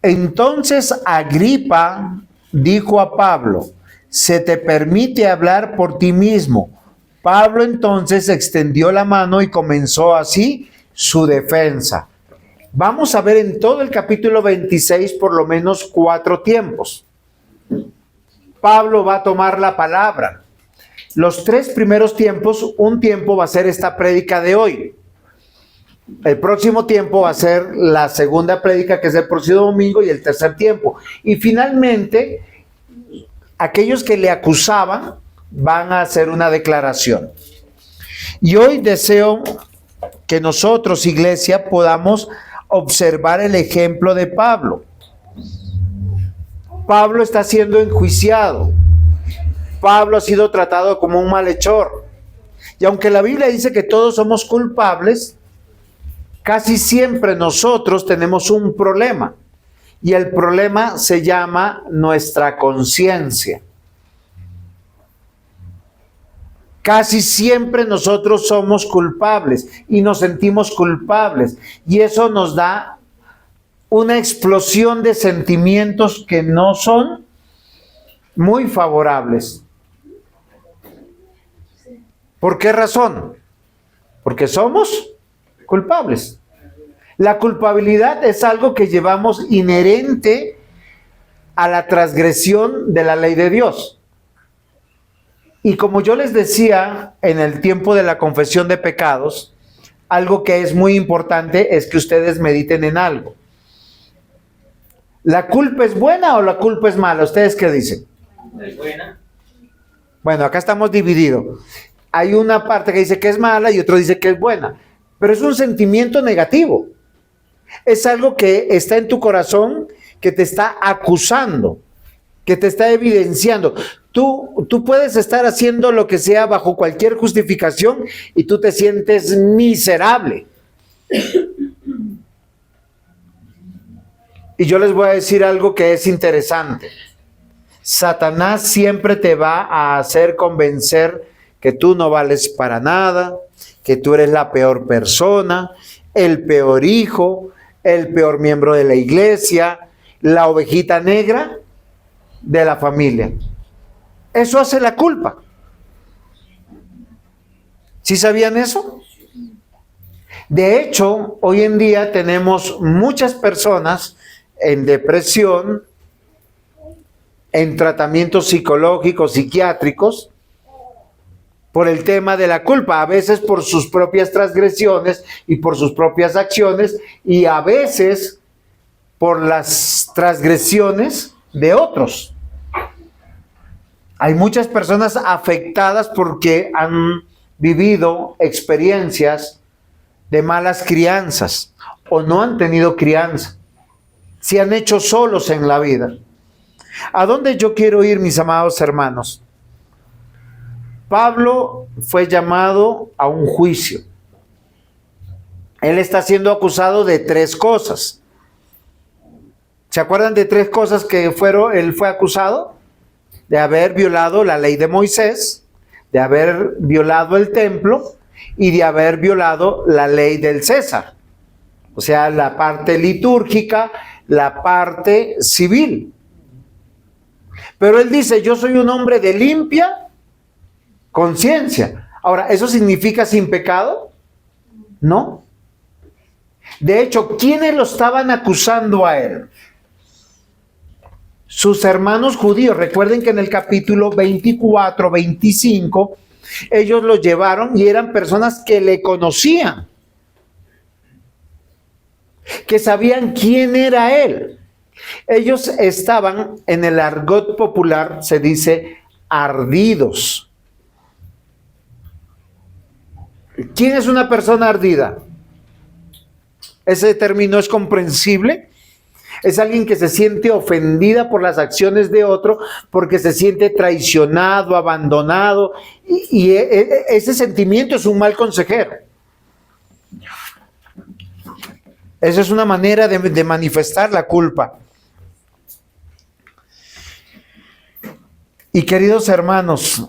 Entonces Agripa dijo a Pablo: se te permite hablar por ti mismo. Pablo entonces extendió la mano y comenzó así su defensa. Vamos a ver en todo el capítulo 26 por lo menos 4 tiempos. Pablo va a tomar la palabra. Los 3 primeros tiempos, un tiempo va a ser esta prédica de hoy. El próximo tiempo va a ser la segunda prédica, que es el próximo domingo, y el tercer tiempo. Y finalmente, aquellos que le acusaban van a hacer una declaración. Y hoy deseo que nosotros, iglesia, podamos observar el ejemplo de Pablo. Pablo está siendo enjuiciado. Pablo ha sido tratado como un malhechor. Y aunque la Biblia dice que todos somos culpables, casi siempre nosotros tenemos un problema. Y el problema se llama nuestra conciencia. Casi siempre nosotros somos culpables y nos sentimos culpables. Y eso nos da una explosión de sentimientos que no son muy favorables. ¿Por qué razón? Porque somos culpables. La culpabilidad es algo que llevamos inherente a la transgresión de la ley de Dios. Y como yo les decía en el tiempo de la confesión de pecados, algo que es muy importante es que ustedes mediten en algo. ¿La culpa es buena o la culpa es mala? ¿Ustedes qué dicen? Es buena. Bueno, acá estamos divididos. Hay una parte que dice que es mala y otro dice que es buena. Pero es un sentimiento negativo. Es algo que está en tu corazón, que te está acusando, que te está evidenciando. Tú puedes estar haciendo lo que sea bajo cualquier justificación y tú te sientes miserable. Y yo les voy a decir algo que es interesante. Satanás siempre te va a hacer convencer que tú no vales para nada, que tú eres la peor persona, el peor hijo, el peor miembro de la iglesia, la ovejita negra de la familia. Eso hace la culpa. ¿Sí sabían eso? De hecho, hoy en día tenemos muchas personas en depresión, en tratamientos psicológicos, psiquiátricos, por el tema de la culpa, a veces por sus propias transgresiones y por sus propias acciones, y a veces por las transgresiones de otros. Hay muchas personas afectadas porque han vivido experiencias de malas crianzas o no han tenido crianza. Se han hecho solos en la vida. ¿A dónde yo quiero ir, mis amados hermanos? Pablo fue llamado a un juicio. Él está siendo acusado de 3 cosas. ¿Se acuerdan de 3 cosas que él fue acusado? De haber violado la ley de Moisés, de haber violado el templo y de haber violado la ley del César. O sea, la parte litúrgica, la parte civil. Pero él dice: yo soy un hombre de limpia conciencia. Ahora, ¿eso significa sin pecado? No. De hecho, ¿quiénes lo estaban acusando a él? Sus hermanos judíos. Recuerden que en el capítulo 24, 25, ellos lo llevaron y eran personas que le conocían, que sabían quién era él. Ellos estaban, en el argot popular se dice, ardidos. ¿Quién es una persona ardida? Ese término es comprensible. Es alguien que se siente ofendida por las acciones de otro, porque se siente traicionado, abandonado, y ese sentimiento es un mal consejero. Esa es una manera de manifestar la culpa. Y queridos hermanos,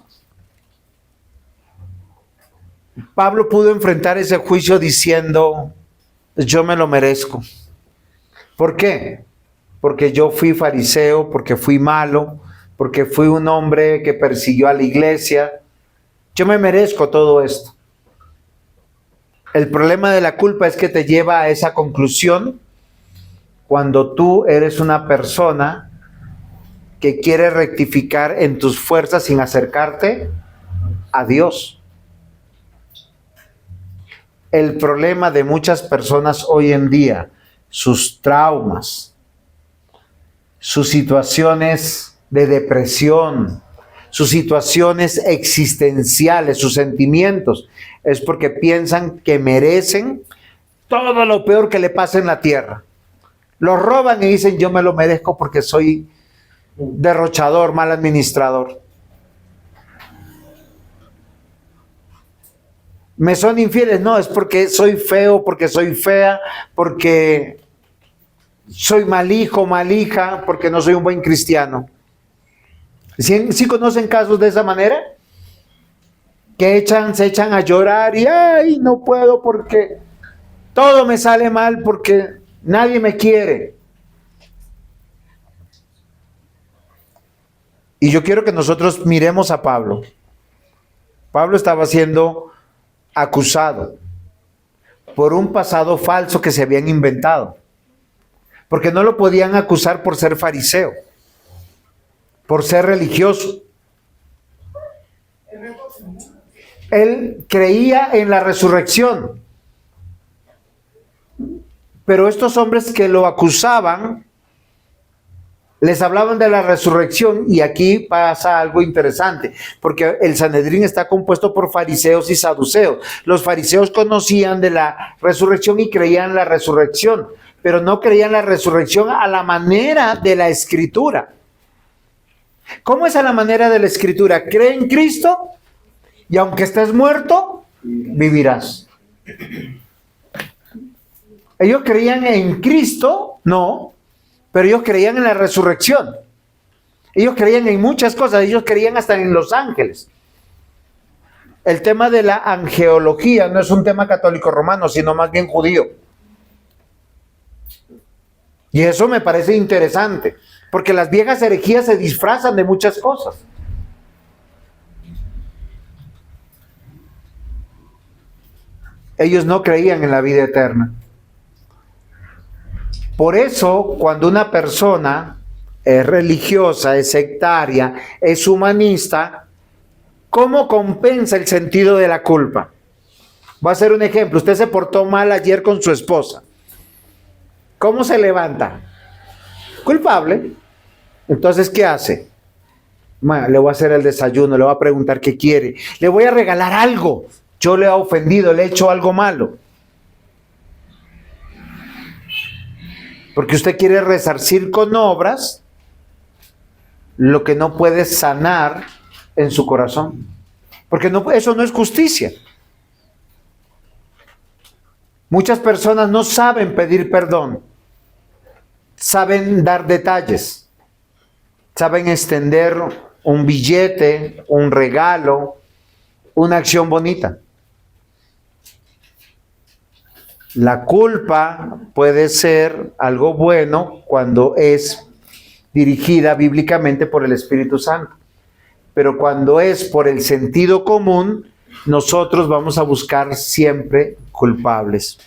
Pablo pudo enfrentar ese juicio diciendo: yo me lo merezco. ¿Por qué? porque yo fui fariseo, porque fui malo, porque fui un hombre que persiguió a la iglesia. Yo me merezco todo esto. El problema de la culpa es que te lleva a esa conclusión cuando tú eres una persona que quiere rectificar en tus fuerzas sin acercarte a Dios. El problema de muchas personas hoy en día, sus traumas, sus situaciones de depresión, sus situaciones existenciales, sus sentimientos, es porque piensan que merecen todo lo peor que le pasa en la tierra. Lo roban y dicen, yo me lo merezco porque soy derrochador, mal administrador. Me son infieles, no, es porque soy feo, porque soy fea, porque soy mal hijo, mal hija, porque no soy un buen cristiano. ¿Sí conocen casos de esa manera? Que se echan a llorar y ay, no puedo porque todo me sale mal, porque nadie me quiere. Y yo quiero que nosotros miremos a Pablo. Pablo estaba siendo acusado por un pasado falso que se habían inventado, porque no lo podían acusar por ser fariseo, por ser religioso. Él creía en la resurrección, pero estos hombres que lo acusaban les hablaban de la resurrección, y aquí pasa algo interesante, porque el Sanedrín está compuesto por fariseos y saduceos. Los fariseos conocían de la resurrección y creían en la resurrección, pero no creían la resurrección a la manera de la Escritura. ¿Cómo es a la manera de la Escritura? Cree en Cristo y aunque estés muerto, vivirás. Ellos creían en Cristo, no, pero ellos creían en la resurrección. Ellos creían en muchas cosas, ellos creían hasta en los ángeles. El tema de la angeología no es un tema católico romano, sino más bien judío. Y eso me parece interesante, porque las viejas herejías se disfrazan de muchas cosas. Ellos no creían en la vida eterna. Por eso, cuando una persona es religiosa, es sectaria, es humanista, ¿cómo compensa el sentido de la culpa? Voy a hacer un ejemplo. Usted se portó mal ayer con su esposa. ¿Cómo se levanta? Culpable. Entonces, ¿qué hace? Bueno, le voy a hacer el desayuno, le voy a preguntar qué quiere, le voy a regalar algo. Yo le he ofendido, le he hecho algo malo. Porque usted quiere resarcir con obras lo que no puede sanar en su corazón. Porque eso no es justicia. Muchas personas no saben pedir perdón. Saben dar detalles. Saben extender un billete, un regalo, una acción bonita. La culpa puede ser algo bueno cuando es dirigida bíblicamente por el Espíritu Santo. Pero cuando es por el sentido común, nosotros vamos a buscar siempre culpables.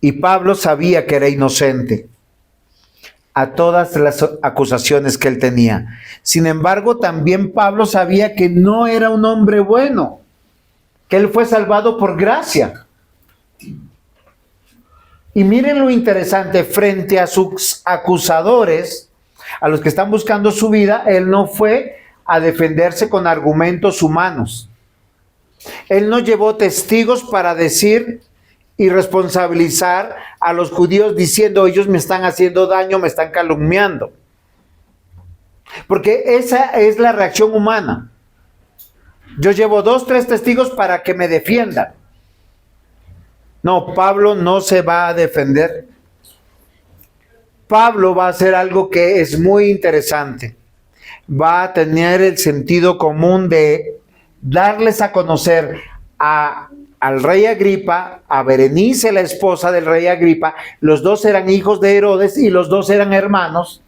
Y Pablo sabía que era inocente a todas las acusaciones que él tenía. Sin embargo, también Pablo sabía que no era un hombre bueno, que él fue salvado por gracia. Y miren lo interesante, frente a sus acusadores, a los que están buscando su vida, él no fue a defenderse con argumentos humanos. Él no llevó testigos para decir y responsabilizar a los judíos diciendo, ellos me están haciendo daño, me están calumniando. Porque esa es la reacción humana. Yo llevo 2, 3 testigos para que me defiendan. No, Pablo no se va a defender. Pablo va a hacer algo que es muy interesante. Va a tener el sentido común de darles a conocer a al rey Agripa, a Berenice, la esposa del rey Agripa. Los dos eran hijos de Herodes y los dos eran hermanos.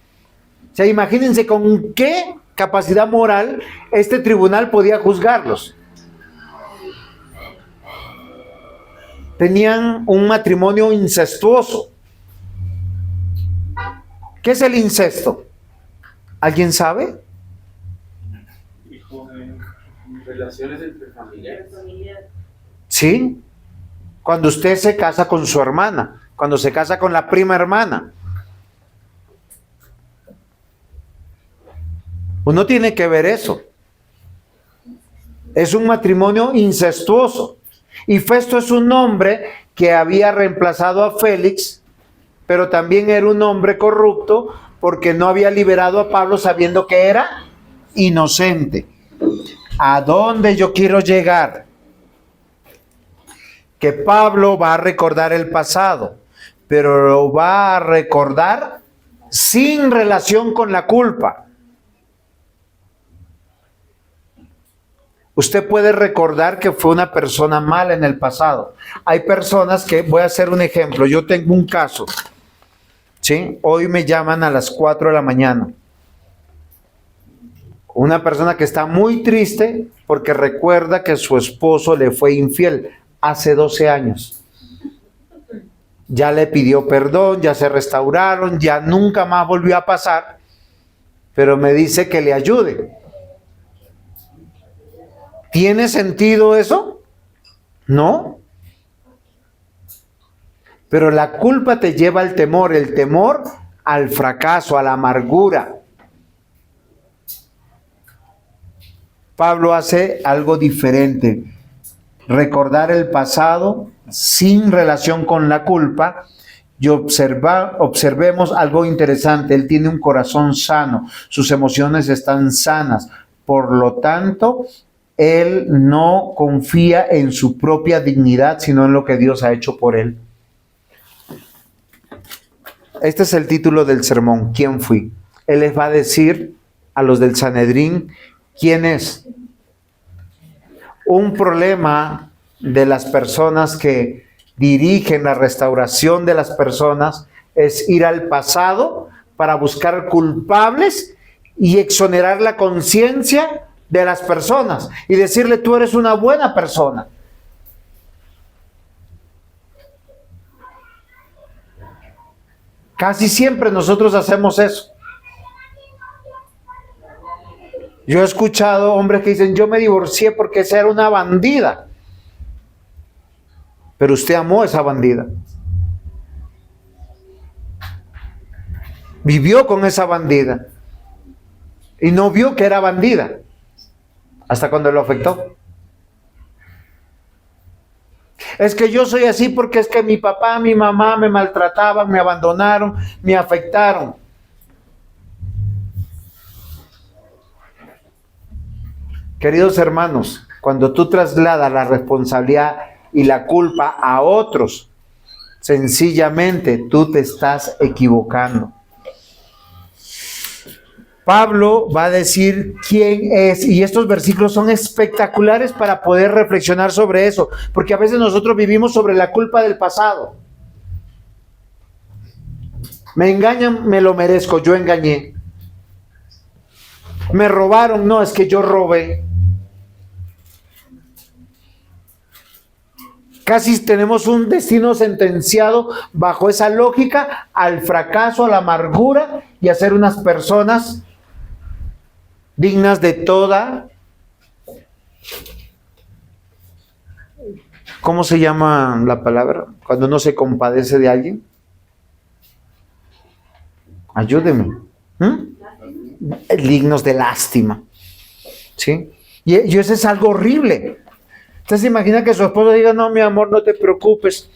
O sea, imagínense con qué capacidad moral este tribunal podía juzgarlos. Tenían un matrimonio incestuoso. ¿Qué es el incesto? ¿Alguien sabe? Relaciones entre familiares. Sí. Cuando usted se casa con su hermana, cuando se casa con la prima hermana. Uno tiene que ver eso. Es un matrimonio incestuoso. Y Festo es un hombre que había reemplazado a Félix, pero también era un hombre corrupto porque no había liberado a Pablo sabiendo que era inocente. ¿A dónde yo quiero llegar? Que Pablo va a recordar el pasado, pero lo va a recordar sin relación con la culpa. Usted puede recordar que fue una persona mala en el pasado. Hay personas que, voy a hacer un ejemplo, yo tengo un caso, ¿sí? Hoy me llaman a las 4 de la mañana. Una persona que está muy triste porque recuerda que su esposo le fue infiel hace 12 años. Ya le pidió perdón, ya se restauraron, ya nunca más volvió a pasar, pero me dice que le ayude. ¿Tiene sentido eso? No. Pero la culpa te lleva al temor, el temor al fracaso, a la amargura. Pablo hace algo diferente. Recordar el pasado sin relación con la culpa y observemos algo interesante. Él tiene un corazón sano, sus emociones están sanas. Por lo tanto, él no confía en su propia dignidad, sino en lo que Dios ha hecho por él. Este es el título del sermón, ¿quién fui? Él les va a decir a los del Sanedrín quién es. Un problema de las personas que dirigen la restauración de las personas es ir al pasado para buscar culpables y exonerar la conciencia de las personas y decirle tú eres una buena persona. Casi siempre nosotros hacemos eso. Yo he escuchado hombres que dicen, yo me divorcié porque esa era una bandida. Pero usted amó a esa bandida. Vivió con esa bandida. Y no vio que era bandida. Hasta cuando lo afectó. Es que yo soy así porque es que mi papá, mi mamá me maltrataban, me abandonaron, me afectaron. Queridos hermanos, cuando tú trasladas la responsabilidad y la culpa a otros, sencillamente tú te estás equivocando. Pablo va a decir quién es, y estos versículos son espectaculares para poder reflexionar sobre eso, porque a veces nosotros vivimos sobre la culpa del pasado. Me engañan, me lo merezco, yo engañé. Me robaron, no, es que yo robé. Casi tenemos un destino sentenciado bajo esa lógica al fracaso, a la amargura y a ser unas personas dignas de toda, ¿cómo se llama la palabra? Cuando uno se compadece de alguien. Ayúdeme. Dignos de lástima. ¿Sí? Y eso es algo horrible. Usted se imagina que su esposo diga, no, mi amor, no te preocupes,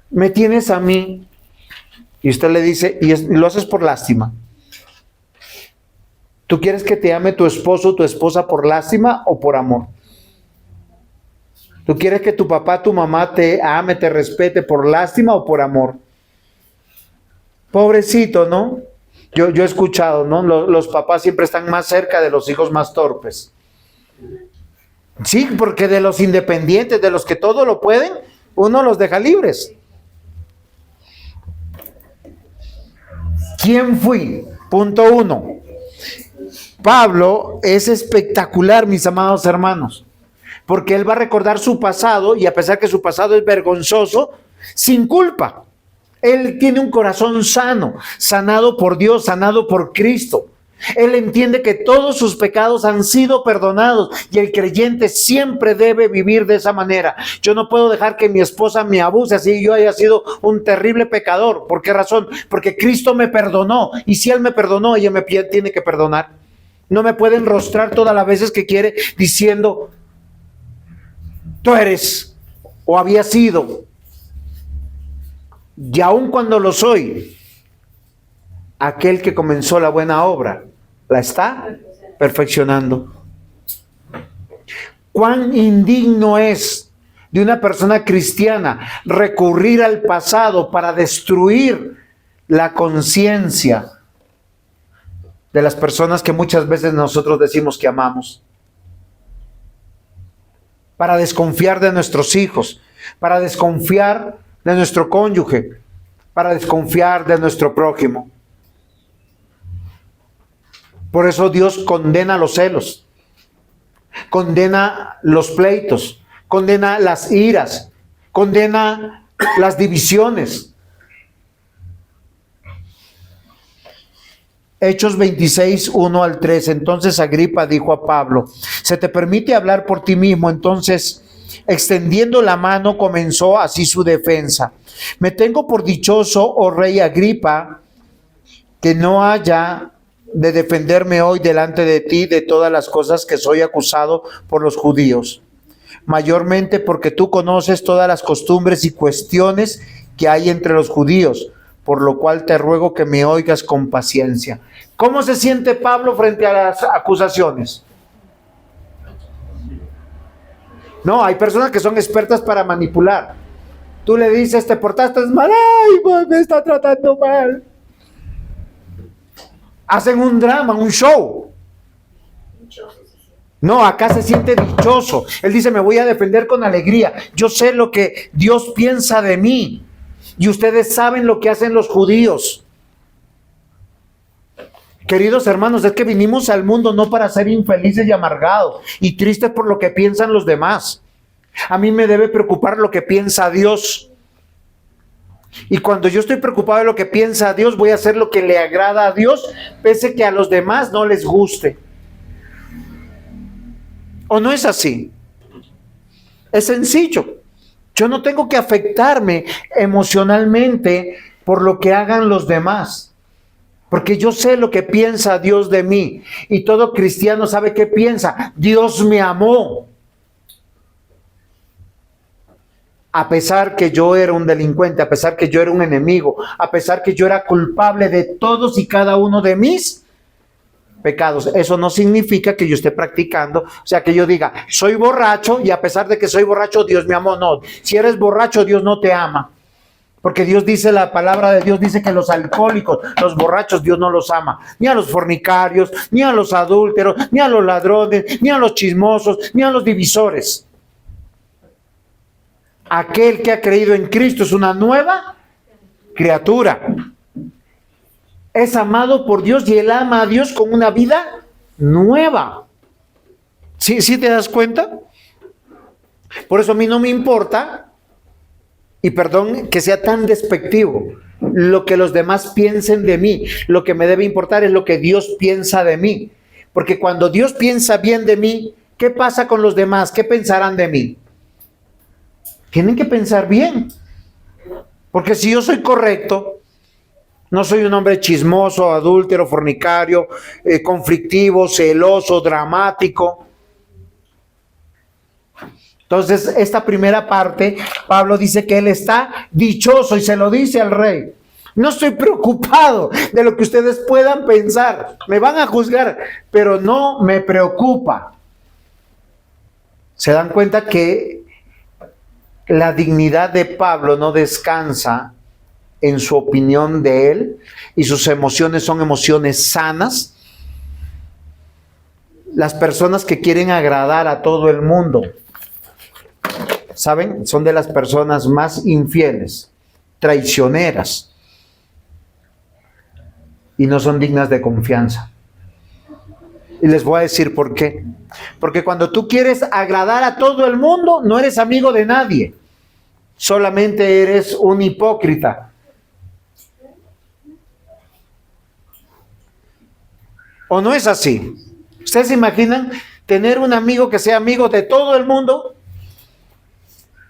me tienes a mí. Y usted le dice, y lo haces por lástima. ¿Tú quieres que te ame tu esposo o tu esposa por lástima o por amor? ¿Tú quieres que tu papá, tu mamá te ame, te respete por lástima o por amor? Pobrecito, ¿no? Yo he escuchado, ¿no? Los papás siempre están más cerca de los hijos más torpes. Sí, porque de los independientes, de los que todo lo pueden, uno los deja libres. ¿Quién fui? Punto 1. Pablo es espectacular, mis amados hermanos, porque él va a recordar su pasado y a pesar que su pasado es vergonzoso, sin culpa. Él tiene un corazón sano, sanado por Dios, sanado por Cristo. Él entiende que todos sus pecados han sido perdonados y el creyente siempre debe vivir de esa manera. Yo no puedo dejar que mi esposa me abuse así yo haya sido un terrible pecador. ¿Por qué razón? Porque Cristo me perdonó y si Él me perdonó, ella me tiene que perdonar. No me puede enrostrar todas las veces que quiere diciendo, tú eres o había sido. Y aun cuando lo soy, aquel que comenzó la buena obra la está perfeccionando. Cuán indigno es de una persona cristiana recurrir al pasado para destruir la conciencia de las personas que muchas veces nosotros decimos que amamos, para desconfiar de nuestros hijos, para desconfiar de nuestro cónyuge, para desconfiar de nuestro prójimo. Por eso Dios condena los celos, condena los pleitos, condena las iras, condena las divisiones. Hechos 26, 1 al 3. Entonces Agripa dijo a Pablo, ¿se te permite hablar por ti mismo? Entonces, extendiendo la mano, comenzó así su defensa. Me tengo por dichoso, oh rey Agripa, que no haya de defenderme hoy delante de ti de todas las cosas que soy acusado por los judíos, mayormente porque tú conoces todas las costumbres y cuestiones que hay entre los judíos, por lo cual te ruego que me oigas con paciencia. ¿Cómo se siente Pablo frente a las acusaciones? No, hay personas que son expertas para manipular. Tú le dices, te portaste mal, ay, pues me está tratando mal. Hacen un drama, un show. No, acá se siente dichoso. Él dice, me voy a defender con alegría. Yo sé lo que Dios piensa de mí. Y ustedes saben lo que hacen los judíos. Queridos hermanos, es que vinimos al mundo no para ser infelices y amargados y tristes por lo que piensan los demás. A mí me debe preocupar lo que piensa Dios. Y cuando yo estoy preocupado de lo que piensa Dios, voy a hacer lo que le agrada a Dios, pese que a los demás no les guste. ¿O no es así? Es sencillo. Yo no tengo que afectarme emocionalmente por lo que hagan los demás, porque yo sé lo que piensa Dios de mí. Y todo cristiano sabe qué piensa. Dios me amó. A pesar que yo era un delincuente, a pesar que yo era un enemigo, a pesar que yo era culpable de todos y cada uno de mis pecados. Eso no significa que yo esté practicando, o sea, que yo diga, soy borracho y a pesar de que soy borracho, Dios me amó. No, si eres borracho, Dios no te ama. Porque Dios dice, la palabra de Dios dice que los alcohólicos, los borrachos, Dios no los ama. Ni a los fornicarios, ni a los adúlteros, ni a los ladrones, ni a los chismosos, ni a los divisores. Aquel que ha creído en Cristo es una nueva criatura. Es amado por Dios y él ama a Dios con una vida nueva. ¿Sí te das cuenta? Por eso a mí no me importa, y perdón que sea tan despectivo, lo que los demás piensen de mí. Lo que me debe importar es lo que Dios piensa de mí. Porque cuando Dios piensa bien de mí, ¿qué pasa con los demás? ¿Qué pensarán de mí? Tienen que pensar bien. Porque si yo soy correcto, no soy un hombre chismoso, adúltero, fornicario, conflictivo, celoso, dramático. Entonces, esta primera parte, Pablo dice que él está dichoso y se lo dice al rey. No estoy preocupado de lo que ustedes puedan pensar. Me van a juzgar, pero no me preocupa. ¿Se dan cuenta que la dignidad de Pablo no descansa en su opinión de él y sus emociones son emociones sanas? Las personas que quieren agradar a todo el mundo, ¿saben? Son de las personas más infieles, traicioneras, y no son dignas de confianza. Y les voy a decir por qué. Porque cuando tú quieres agradar a todo el mundo, no eres amigo de nadie. Solamente eres un hipócrita. ¿O no es así? ¿Ustedes se imaginan tener un amigo que sea amigo de todo el mundo?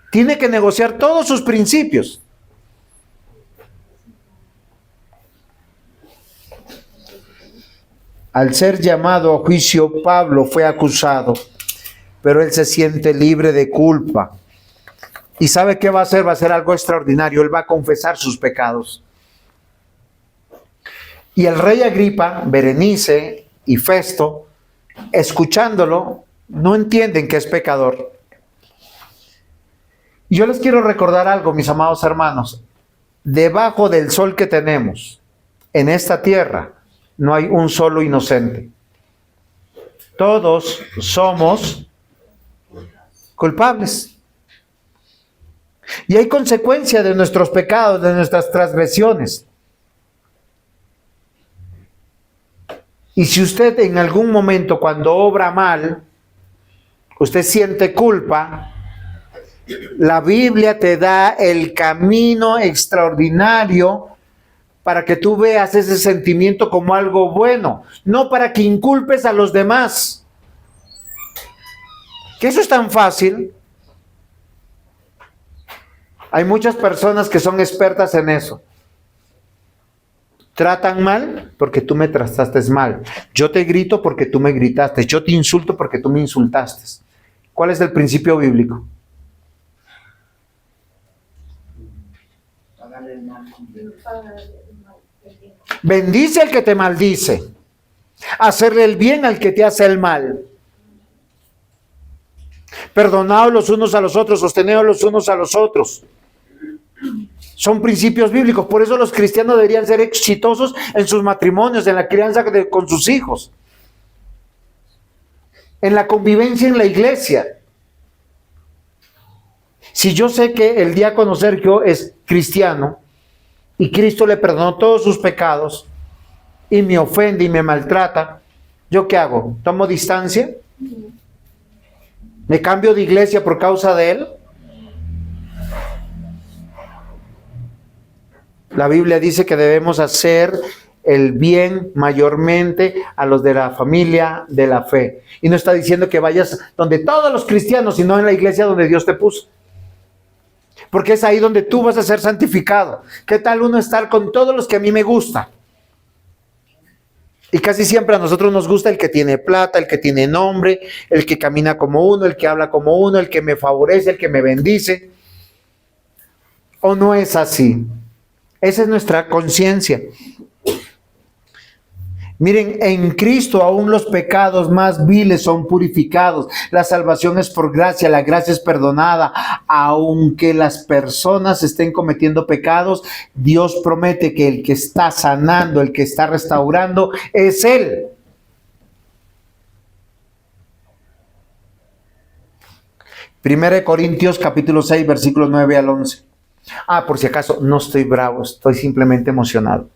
Tiene que negociar todos sus principios. Al ser llamado a juicio, Pablo fue acusado, pero él se siente libre de culpa. ¿Y sabe qué va a hacer? Va a hacer algo extraordinario. Él va a confesar sus pecados. Y el rey Agripa, Berenice y Festo, escuchándolo, no entienden que es pecador. Y yo les quiero recordar algo, mis amados hermanos. Debajo del sol que tenemos en esta tierra, no hay un solo inocente. Todos somos culpables. Y hay consecuencia de nuestros pecados, de nuestras transgresiones. Y si usted en algún momento, cuando obra mal, usted siente culpa, la Biblia te da el camino extraordinario para que tú veas ese sentimiento como algo bueno, no para que inculpes a los demás. Que eso es tan fácil. Hay muchas personas que son expertas en eso. Tratan mal porque tú me trataste mal. Yo te grito porque tú me gritaste. Yo te insulto porque tú me insultaste. ¿Cuál es el principio bíblico? Bendice al que te maldice. Hacerle el bien al que te hace el mal. Perdonaos los unos a los otros, sosteneos los unos a los otros. Son principios bíblicos. Por eso los cristianos deberían ser exitosos en sus matrimonios, en la crianza con sus hijos, en la convivencia en la iglesia. Si yo sé que el diácono Sergio es cristiano y Cristo le perdonó todos sus pecados y me ofende y me maltrata, ¿yo qué hago? ¿Tomo distancia? ¿Me cambio de iglesia por causa de él? La Biblia dice que debemos hacer el bien mayormente a los de la familia de la fe. Y no está diciendo que vayas donde todos los cristianos, sino en la iglesia donde Dios te puso. Porque es ahí donde tú vas a ser santificado. ¿Qué tal uno estar con todos los que a mí me gustan? Y casi siempre a nosotros nos gusta el que tiene plata, el que tiene nombre, el que camina como uno, el que habla como uno, el que me favorece, el que me bendice. ¿O no es así? Esa es nuestra conciencia. Miren, en Cristo aún los pecados más viles son purificados. La salvación es por gracia, la gracia es perdonada. Aunque las personas estén cometiendo pecados, Dios promete que el que está sanando, el que está restaurando, es Él. Primera de Corintios capítulo 6, versículos 9 al 11. Por si acaso, no estoy bravo, estoy simplemente emocionado.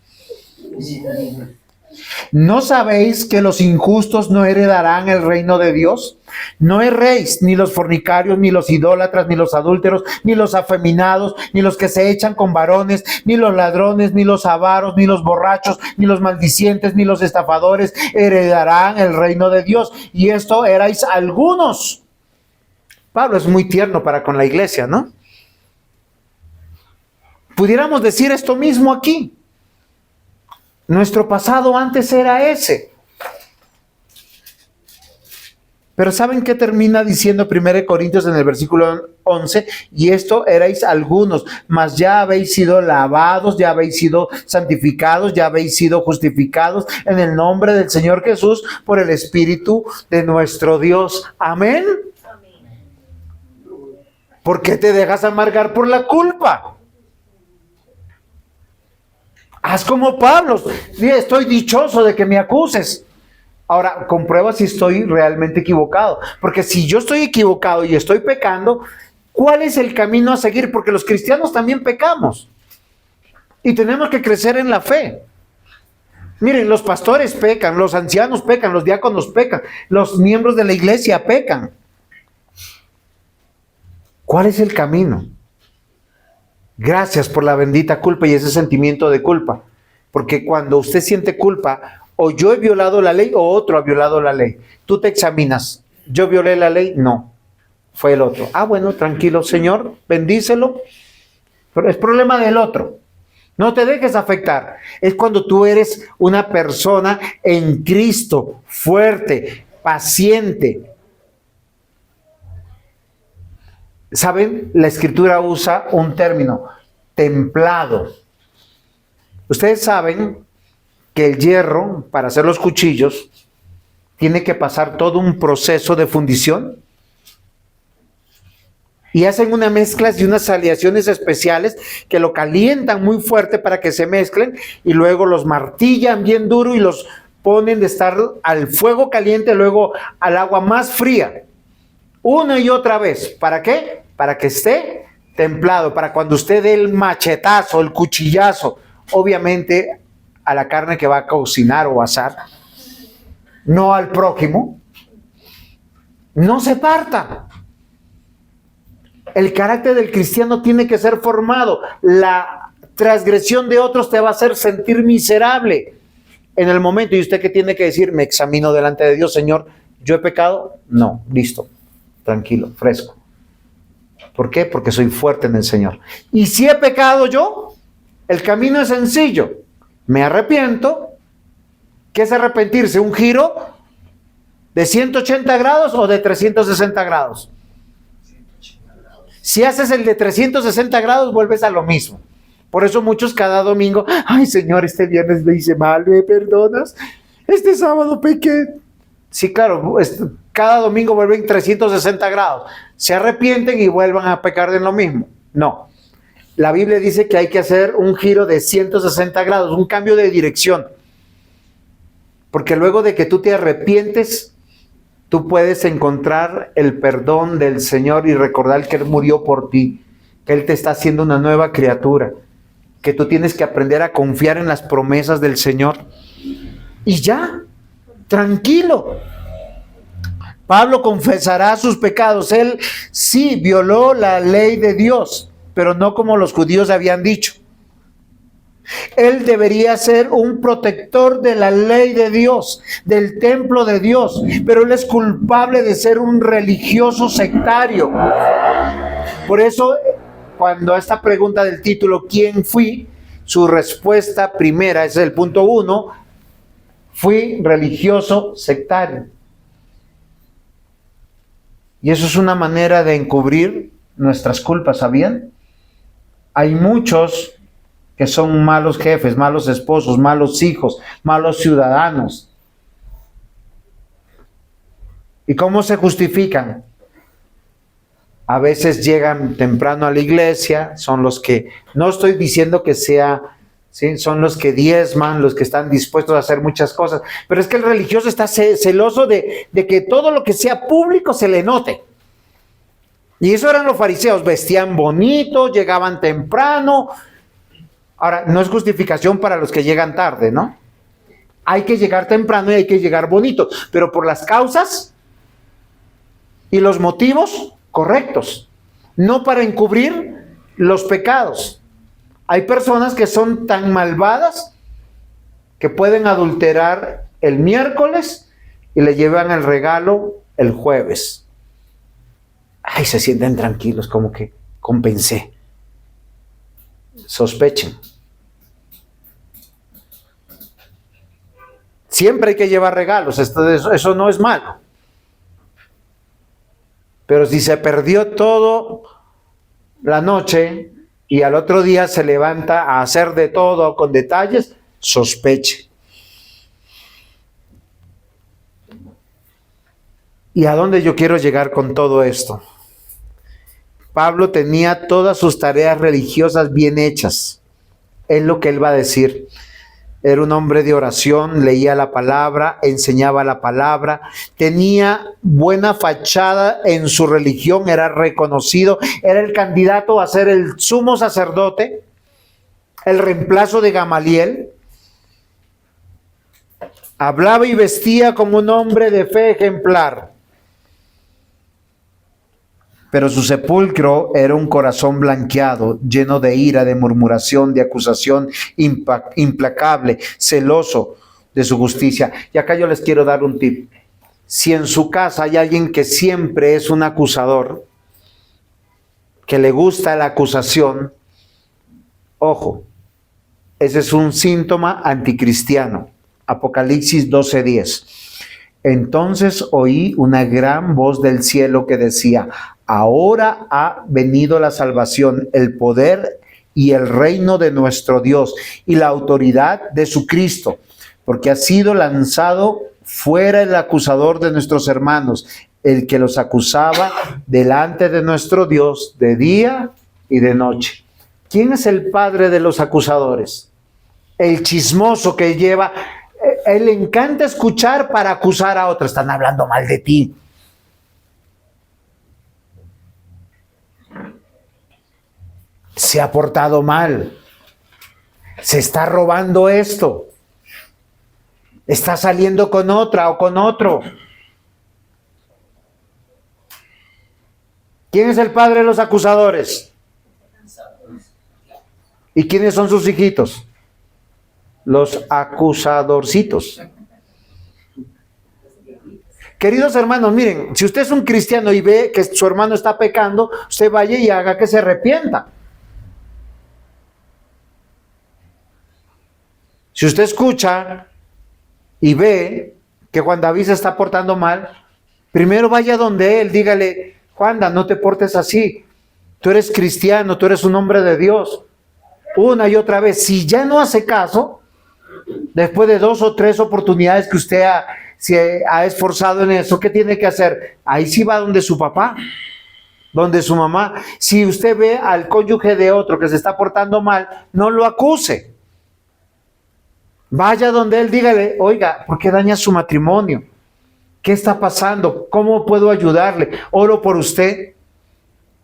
¿No sabéis que los injustos no heredarán el reino de Dios? No erréis, ni los fornicarios, ni los idólatras, ni los adúlteros, ni los afeminados, ni los que se echan con varones, ni los ladrones, ni los avaros, ni los borrachos, ni los maldicientes, ni los estafadores heredarán el reino de Dios. Y esto erais algunos. Pablo es muy tierno para con la iglesia, ¿no? Pudiéramos decir esto mismo aquí. Nuestro pasado antes era ese. Pero ¿saben qué termina diciendo 1 Corintios en el versículo 11? Y esto erais algunos, mas ya habéis sido lavados, ya habéis sido santificados, ya habéis sido justificados en el nombre del Señor Jesús por el Espíritu de nuestro Dios. Amén. ¿Por qué te dejas amargar por la culpa? Haz como Pablo. Estoy dichoso de que me acuses. Ahora, comprueba si estoy realmente equivocado. Porque si yo estoy equivocado y estoy pecando, ¿cuál es el camino a seguir? Porque los cristianos también pecamos. Y tenemos que crecer en la fe. Miren, los pastores pecan, los ancianos pecan, los diáconos pecan, los miembros de la iglesia pecan. ¿Cuál es el camino? Gracias por la bendita culpa y ese sentimiento de culpa. Porque cuando usted siente culpa, o yo he violado la ley o otro ha violado la ley. Tú te examinas. ¿Yo violé la ley? No. Fue el otro. Ah, bueno, tranquilo, Señor, bendícelo. Pero es problema del otro. No te dejes afectar. Es cuando tú eres una persona en Cristo, fuerte, paciente. ¿Saben? La Escritura usa un término, templado. Ustedes saben que el hierro, para hacer los cuchillos, tiene que pasar todo un proceso de fundición. Y hacen unas mezclas y unas aleaciones especiales que lo calientan muy fuerte para que se mezclen y luego los martillan bien duro y los ponen de estar al fuego caliente, luego al agua más fría. Una y otra vez. ¿Para qué? Para que esté templado, para cuando usted dé el machetazo, el cuchillazo, obviamente a la carne que va a cocinar o asar, no al prójimo, no se parta. El carácter del cristiano tiene que ser formado. La transgresión de otros te va a hacer sentir miserable en el momento. ¿Y usted qué tiene que decir? Me examino delante de Dios, Señor, ¿yo he pecado? No, listo, tranquilo, fresco. ¿Por qué? Porque soy fuerte en el Señor. ¿Y si he pecado yo? El camino es sencillo. Me arrepiento. ¿Qué es arrepentirse? ¿Un giro de 180 grados o de 360 grados? Si haces el de 360 grados, vuelves a lo mismo. Por eso muchos cada domingo, ay Señor, este viernes me hice mal, ¿me perdonas? Este sábado pequé. Sí, claro, cada domingo vuelven 360 grados. Se arrepienten y vuelvan a pecar de lo mismo. No. La Biblia dice que hay que hacer un giro de 160 grados, un cambio de dirección. Porque luego de que tú te arrepientes, tú puedes encontrar el perdón del Señor y recordar que Él murió por ti, que Él te está haciendo una nueva criatura, que tú tienes que aprender a confiar en las promesas del Señor. Y ya, tranquilo. Pablo confesará sus pecados. Él sí violó la ley de Dios, pero no como los judíos habían dicho. Él debería ser un protector de la ley de Dios, del templo de Dios, pero él es culpable de ser un religioso sectario. Por eso, cuando a esta pregunta del título, ¿quién fui?, su respuesta primera, ese es el punto 1, fui religioso sectario. Y eso es una manera de encubrir nuestras culpas, ¿sabían? Hay muchos que son malos jefes, malos esposos, malos hijos, malos ciudadanos. ¿Y cómo se justifican? A veces llegan temprano a la iglesia, son los que, no estoy diciendo que sea, ¿sí?, son los que diezman, los que están dispuestos a hacer muchas cosas, pero es que el religioso está celoso de que todo lo que sea público se le note. Y eso eran los fariseos, vestían bonito, llegaban temprano. Ahora, no es justificación para los que llegan tarde, ¿no? Hay que llegar temprano y hay que llegar bonito, pero por las causas y los motivos correctos, no para encubrir los pecados. Hay personas que son tan malvadas que pueden adulterar el miércoles y le llevan el regalo el jueves. Ay, se sienten tranquilos, como que compensé. Sospechen. Siempre hay que llevar regalos, eso no es malo. Pero si se perdió todo la noche y al otro día se levanta a hacer de todo con detalles, sospeche. ¿Y a dónde yo quiero llegar con todo esto? Pablo tenía todas sus tareas religiosas bien hechas. Es lo que él va a decir. Era un hombre de oración, leía la palabra, enseñaba la palabra, tenía buena fachada en su religión, era reconocido, era el candidato a ser el sumo sacerdote, el reemplazo de Gamaliel. Hablaba y vestía como un hombre de fe ejemplar. Pero su sepulcro era un corazón blanqueado, lleno de ira, de murmuración, de acusación implacable, celoso de su justicia. Y acá yo les quiero dar un tip. Si en su casa hay alguien que siempre es un acusador, que le gusta la acusación, ojo, ese es un síntoma anticristiano. Apocalipsis 12:10. Entonces oí una gran voz del cielo que decía: ahora ha venido la salvación, el poder y el reino de nuestro Dios y la autoridad de su Cristo, porque ha sido lanzado fuera el acusador de nuestros hermanos, el que los acusaba delante de nuestro Dios de día y de noche. ¿Quién es el padre de los acusadores? El chismoso que lleva... Él le encanta escuchar para acusar a otros. Están hablando mal de ti. Se ha portado mal. Se está robando esto. Está saliendo con otra o con otro. ¿Quién es el padre de los acusadores? ¿Y quiénes son sus hijitos? Los acusadorcitos. Queridos hermanos, miren, si usted es un cristiano y ve que su hermano está pecando, usted vaya y haga que se arrepienta. Si usted escucha y ve que Juan David se está portando mal, primero vaya donde él, dígale: Juanda, no te portes así. Tú eres cristiano, tú eres un hombre de Dios. Una y otra vez. Si ya no hace caso, después de 2 o 3 oportunidades que usted se ha esforzado en eso, ¿qué tiene que hacer? Ahí sí va donde su papá, donde su mamá. Si usted ve al cónyuge de otro que se está portando mal, no lo acuse. Vaya donde él, dígale: oiga, ¿por qué daña su matrimonio? ¿Qué está pasando? ¿Cómo puedo ayudarle? Oro por usted.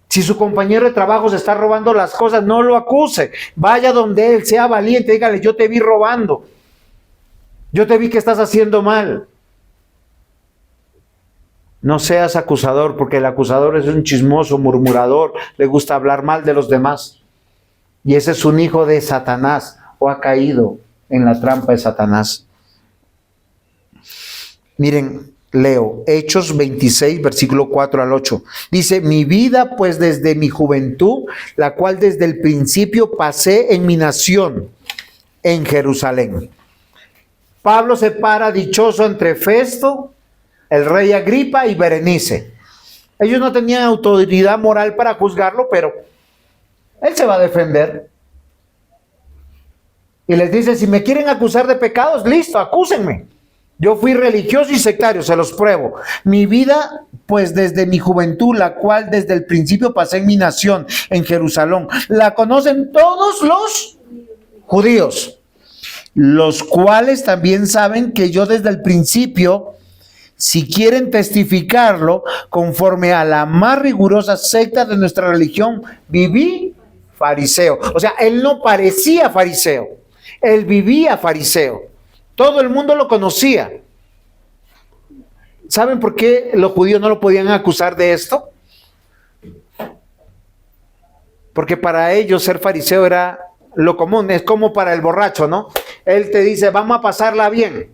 Si su compañero de trabajo se está robando las cosas, no lo acuse. Vaya donde él, sea valiente, dígale: yo te vi robando. Yo te vi que estás haciendo mal. No seas acusador, porque el acusador es un chismoso, murmurador, le gusta hablar mal de los demás. Y ese es un hijo de Satanás, o ha caído en la trampa de Satanás. Miren, leo Hechos 26, versículo 4 al 8. Dice: mi vida pues desde mi juventud, la cual desde el principio pasé en mi nación, en Jerusalén. Pablo se para dichoso entre Festo, el rey Agripa y Berenice. Ellos no tenían autoridad moral para juzgarlo, pero él se va a defender. Y les dice: si me quieren acusar de pecados, listo, acúsenme. Yo fui religioso y sectario, se los pruebo. Mi vida, pues desde mi juventud, la cual desde el principio pasé en mi nación, en Jerusalén, la conocen todos los judíos, los cuales también saben que yo desde el principio, si quieren testificarlo, conforme a la más rigurosa secta de nuestra religión, viví fariseo. O sea, él no parecía fariseo, él vivía fariseo. Todo el mundo lo conocía. ¿Saben por qué los judíos no lo podían acusar de esto? Porque para ellos ser fariseo era lo común. Es como para el borracho, ¿no? Él te dice: vamos a pasarla bien.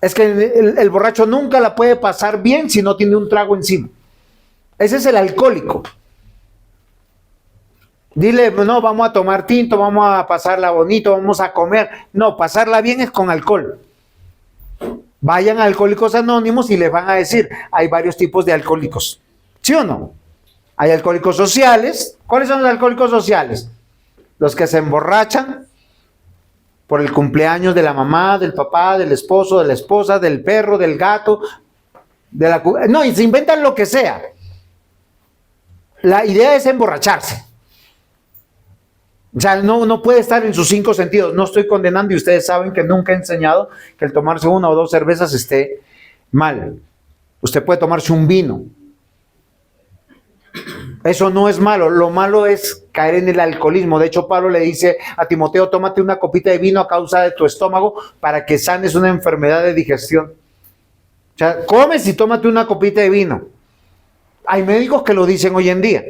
Es que el borracho nunca la puede pasar bien si no tiene un trago encima. Ese es el alcohólico. Dile: no, vamos a tomar tinto, vamos a pasarla bonito, vamos a comer. No, pasarla bien es con alcohol. Vayan a Alcohólicos Anónimos y les van a decir: hay varios tipos de alcohólicos. ¿Sí o no? Hay alcohólicos sociales. ¿Cuáles son los alcohólicos sociales? Los que se emborrachan por el cumpleaños de la mamá, del papá, del esposo, de la esposa, del perro, del gato, no, y se inventan lo que sea. La idea es emborracharse. O sea, no puede estar en sus 5 sentidos. No estoy condenando y ustedes saben que nunca he enseñado que el tomarse 1 o 2 cervezas esté mal. Usted puede tomarse un vino. Eso no es malo. Lo malo es caer en el alcoholismo. De hecho, Pablo le dice a Timoteo, tómate una copita de vino a causa de tu estómago para que sanes una enfermedad de digestión. O sea, comes y tómate una copita de vino. Hay médicos que lo dicen hoy en día.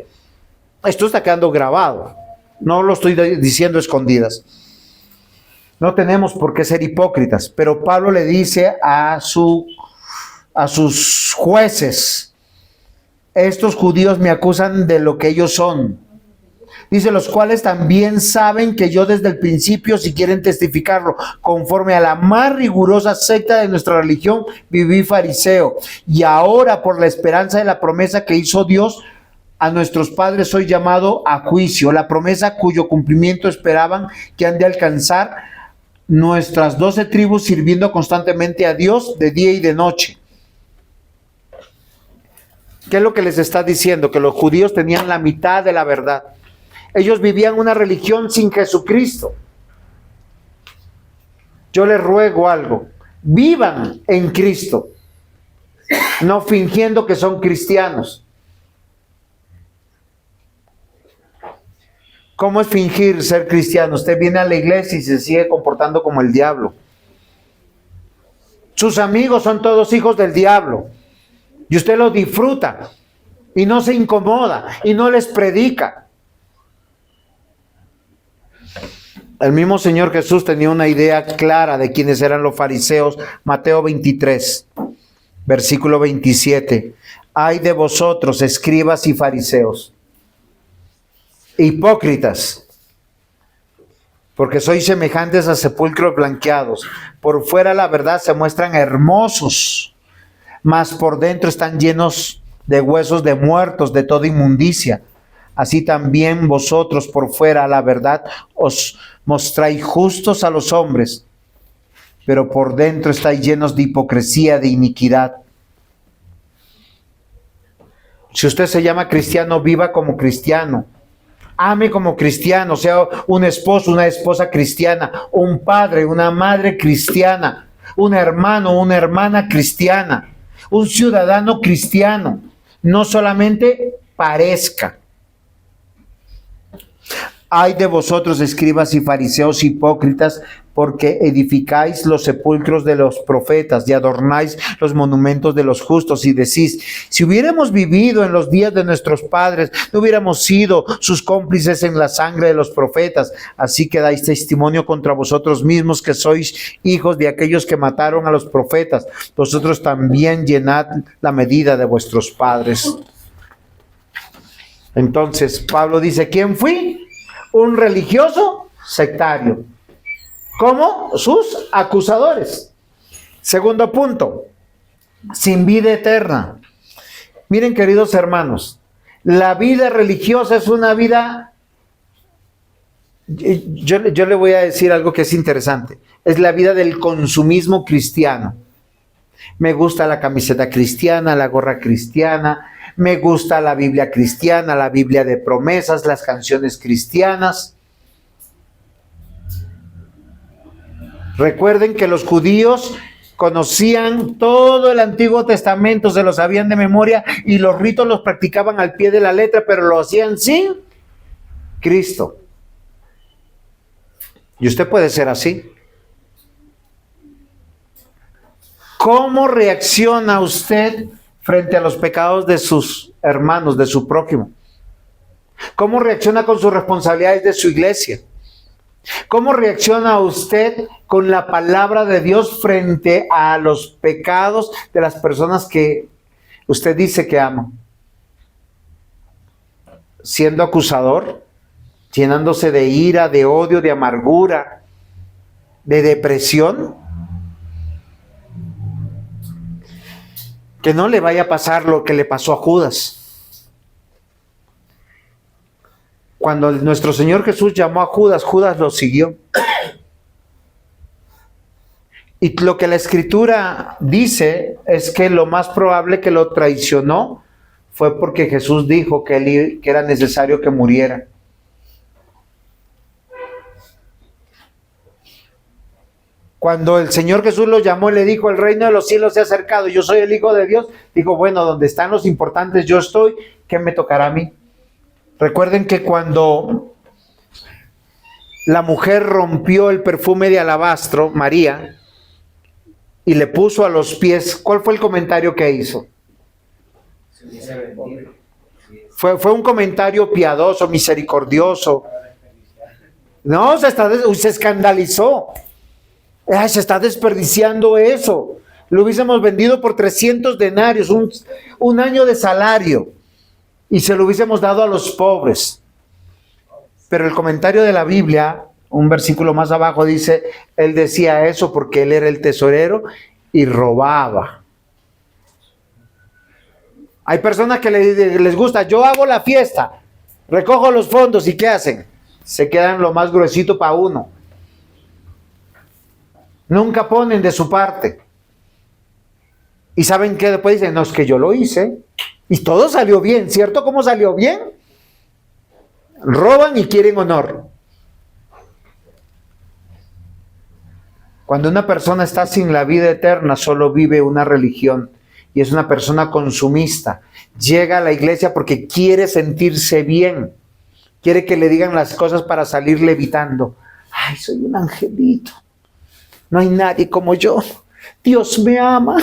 Esto está quedando grabado. No lo estoy diciendo a escondidas. No tenemos por qué ser hipócritas. Pero Pablo le dice a sus jueces, estos judíos me acusan de lo que ellos son. Dice, los cuales también saben que yo desde el principio, si quieren testificarlo, conforme a la más rigurosa secta de nuestra religión, viví fariseo. Y ahora, por la esperanza de la promesa que hizo Dios a nuestros padres, soy llamado a juicio. La promesa cuyo cumplimiento esperaban que han de alcanzar nuestras 12 tribus, sirviendo constantemente a Dios de día y de noche. ¿Qué es lo que les está diciendo? Que los judíos tenían la mitad de la verdad. Ellos vivían una religión sin Jesucristo. Yo les ruego algo. Vivan en Cristo, no fingiendo que son cristianos. ¿Cómo es fingir ser cristiano? Usted viene a la iglesia y se sigue comportando como el diablo. Sus amigos son todos hijos del diablo. Y usted los disfruta. Y no se incomoda. Y no les predica. El mismo Señor Jesús tenía una idea clara de quiénes eran los fariseos. Mateo 23, versículo 27. Ay de vosotros, escribas y fariseos, hipócritas, porque sois semejantes a sepulcros blanqueados. Por fuera, la verdad, se muestran hermosos, mas por dentro están llenos de huesos de muertos, de toda inmundicia. Así también vosotros por fuera, la verdad, os mostráis justos a los hombres, pero por dentro estáis llenos de hipocresía, de iniquidad. Si usted se llama cristiano, viva como cristiano. Ame como cristiano, sea un esposo, una esposa cristiana, un padre, una madre cristiana, un hermano, una hermana cristiana, un ciudadano cristiano. No solamente parezca. Ay de vosotros, escribas y fariseos hipócritas, porque edificáis los sepulcros de los profetas y adornáis los monumentos de los justos, y decís, si hubiéramos vivido en los días de nuestros padres, no hubiéramos sido sus cómplices en la sangre de los profetas. Así que dais testimonio contra vosotros mismos que sois hijos de aquellos que mataron a los profetas. Vosotros también llenad la medida de vuestros padres. Entonces Pablo dice, ¿quién fui? Un religioso sectario, como sus acusadores. Segundo punto, sin vida eterna. Miren, queridos hermanos, la vida religiosa es una vida, yo le voy a decir algo que es interesante, es la vida del consumismo cristiano. Me gusta la camiseta cristiana, la gorra cristiana, me gusta la Biblia cristiana, la Biblia de promesas, las canciones cristianas. Recuerden que los judíos conocían todo el Antiguo Testamento, se lo sabían de memoria y los ritos los practicaban al pie de la letra, pero lo hacían sin Cristo. Y usted puede ser así. ¿Cómo reacciona usted frente a los pecados de sus hermanos, de su prójimo? ¿Cómo reacciona con sus responsabilidades de su iglesia? ¿Cómo reacciona usted con la palabra de Dios frente a los pecados de las personas que usted dice que ama? ¿Siendo acusador? ¿Llenándose de ira, de odio, de amargura, de depresión? Que no le vaya a pasar lo que le pasó a Judas. Cuando nuestro Señor Jesús llamó a Judas, Judas lo siguió. Y lo que la Escritura dice es que lo más probable que lo traicionó fue porque Jesús dijo que era necesario que muriera. Cuando el Señor Jesús lo llamó y le dijo, el reino de los cielos se ha acercado, yo soy el Hijo de Dios, dijo, bueno, donde están los importantes yo estoy, ¿qué me tocará a mí? Recuerden que cuando la mujer rompió el perfume de alabastro, María, y le puso a los pies, ¿cuál fue el comentario que hizo? Fue un comentario piadoso, misericordioso. No, se escandalizó. Ay, se está desperdiciando eso. Lo hubiésemos vendido por 300 denarios, un año de salario, y se lo hubiésemos dado a los pobres. Pero el comentario de la Biblia, un versículo más abajo, dice, él decía eso porque él era el tesorero y robaba. Hay personas que les gusta, yo hago la fiesta, recojo los fondos, ¿y qué hacen? Se quedan lo más gruesito para uno. Nunca ponen de su parte. ¿Y saben qué? Después dicen, no, es que yo lo hice. Y todo salió bien, ¿cierto? ¿Cómo salió bien? Roban y quieren honor. Cuando una persona está sin la vida eterna, solo vive una religión. Y es una persona consumista. Llega a la iglesia porque quiere sentirse bien. Quiere que le digan las cosas para salir levitando. Ay, soy un angelito. No hay nadie como yo. Dios me ama.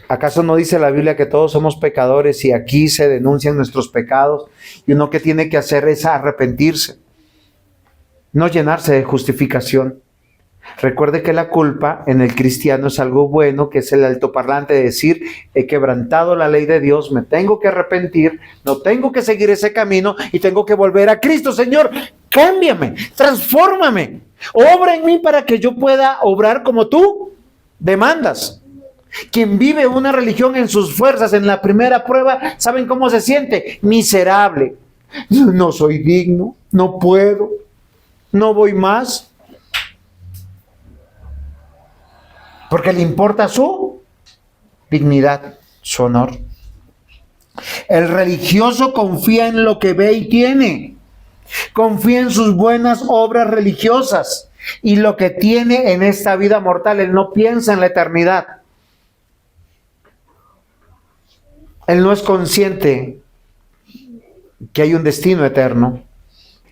¿Acaso no dice la Biblia que todos somos pecadores y aquí se denuncian nuestros pecados? Y uno que tiene que hacer es arrepentirse. No llenarse de justificación. Recuerde que la culpa en el cristiano es algo bueno, que es el altoparlante de decir, he quebrantado la ley de Dios, me tengo que arrepentir, no tengo que seguir ese camino y tengo que volver a Cristo. Señor, cámbiame, transfórmame, obra en mí para que yo pueda obrar como tú demandas. Quien vive una religión en sus fuerzas, en la primera prueba, ¿saben cómo se siente? Miserable. No soy digno, no puedo, no voy más. Porque le importa su dignidad, su honor. El religioso confía en lo que ve y tiene. Confía en sus buenas obras religiosas y lo que tiene en esta vida mortal. Él no piensa en la eternidad. Él no es consciente que hay un destino eterno.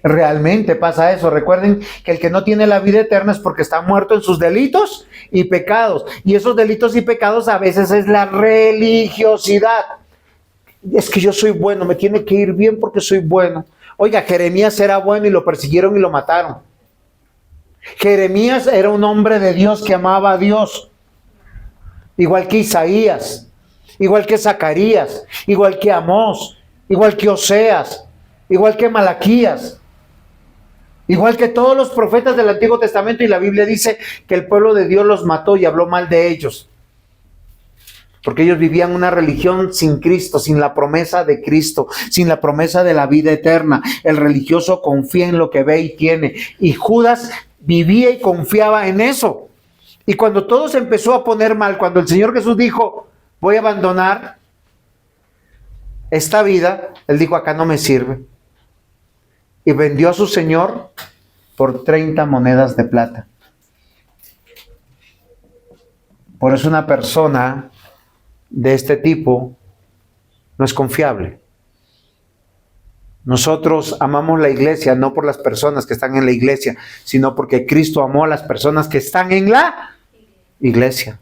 Realmente pasa eso. Recuerden que el que no tiene la vida eterna es porque está muerto en sus delitos y pecados. Y esos delitos y pecados a veces es la religiosidad. Es que yo soy bueno, me tiene que ir bien porque soy bueno. Oiga, Jeremías era bueno y lo persiguieron y lo mataron. Jeremías era un hombre de Dios que amaba a Dios. Igual que Isaías, igual que Zacarías, igual que Amós, igual que Oseas, igual que Malaquías. Igual que todos los profetas del Antiguo Testamento, y la Biblia dice que el pueblo de Dios los mató y habló mal de ellos. Porque ellos vivían una religión sin Cristo, sin la promesa de Cristo, sin la promesa de la vida eterna. El religioso confía en lo que ve y tiene. Y Judas vivía y confiaba en eso. Y cuando todo se empezó a poner mal, cuando el Señor Jesús dijo, voy a abandonar esta vida, él dijo, acá no me sirve. Y vendió a su Señor por 30 monedas de plata. Por eso una persona de este tipo no es confiable. Nosotros amamos la iglesia no por las personas que están en la iglesia, sino porque Cristo amó a las personas que están en la iglesia.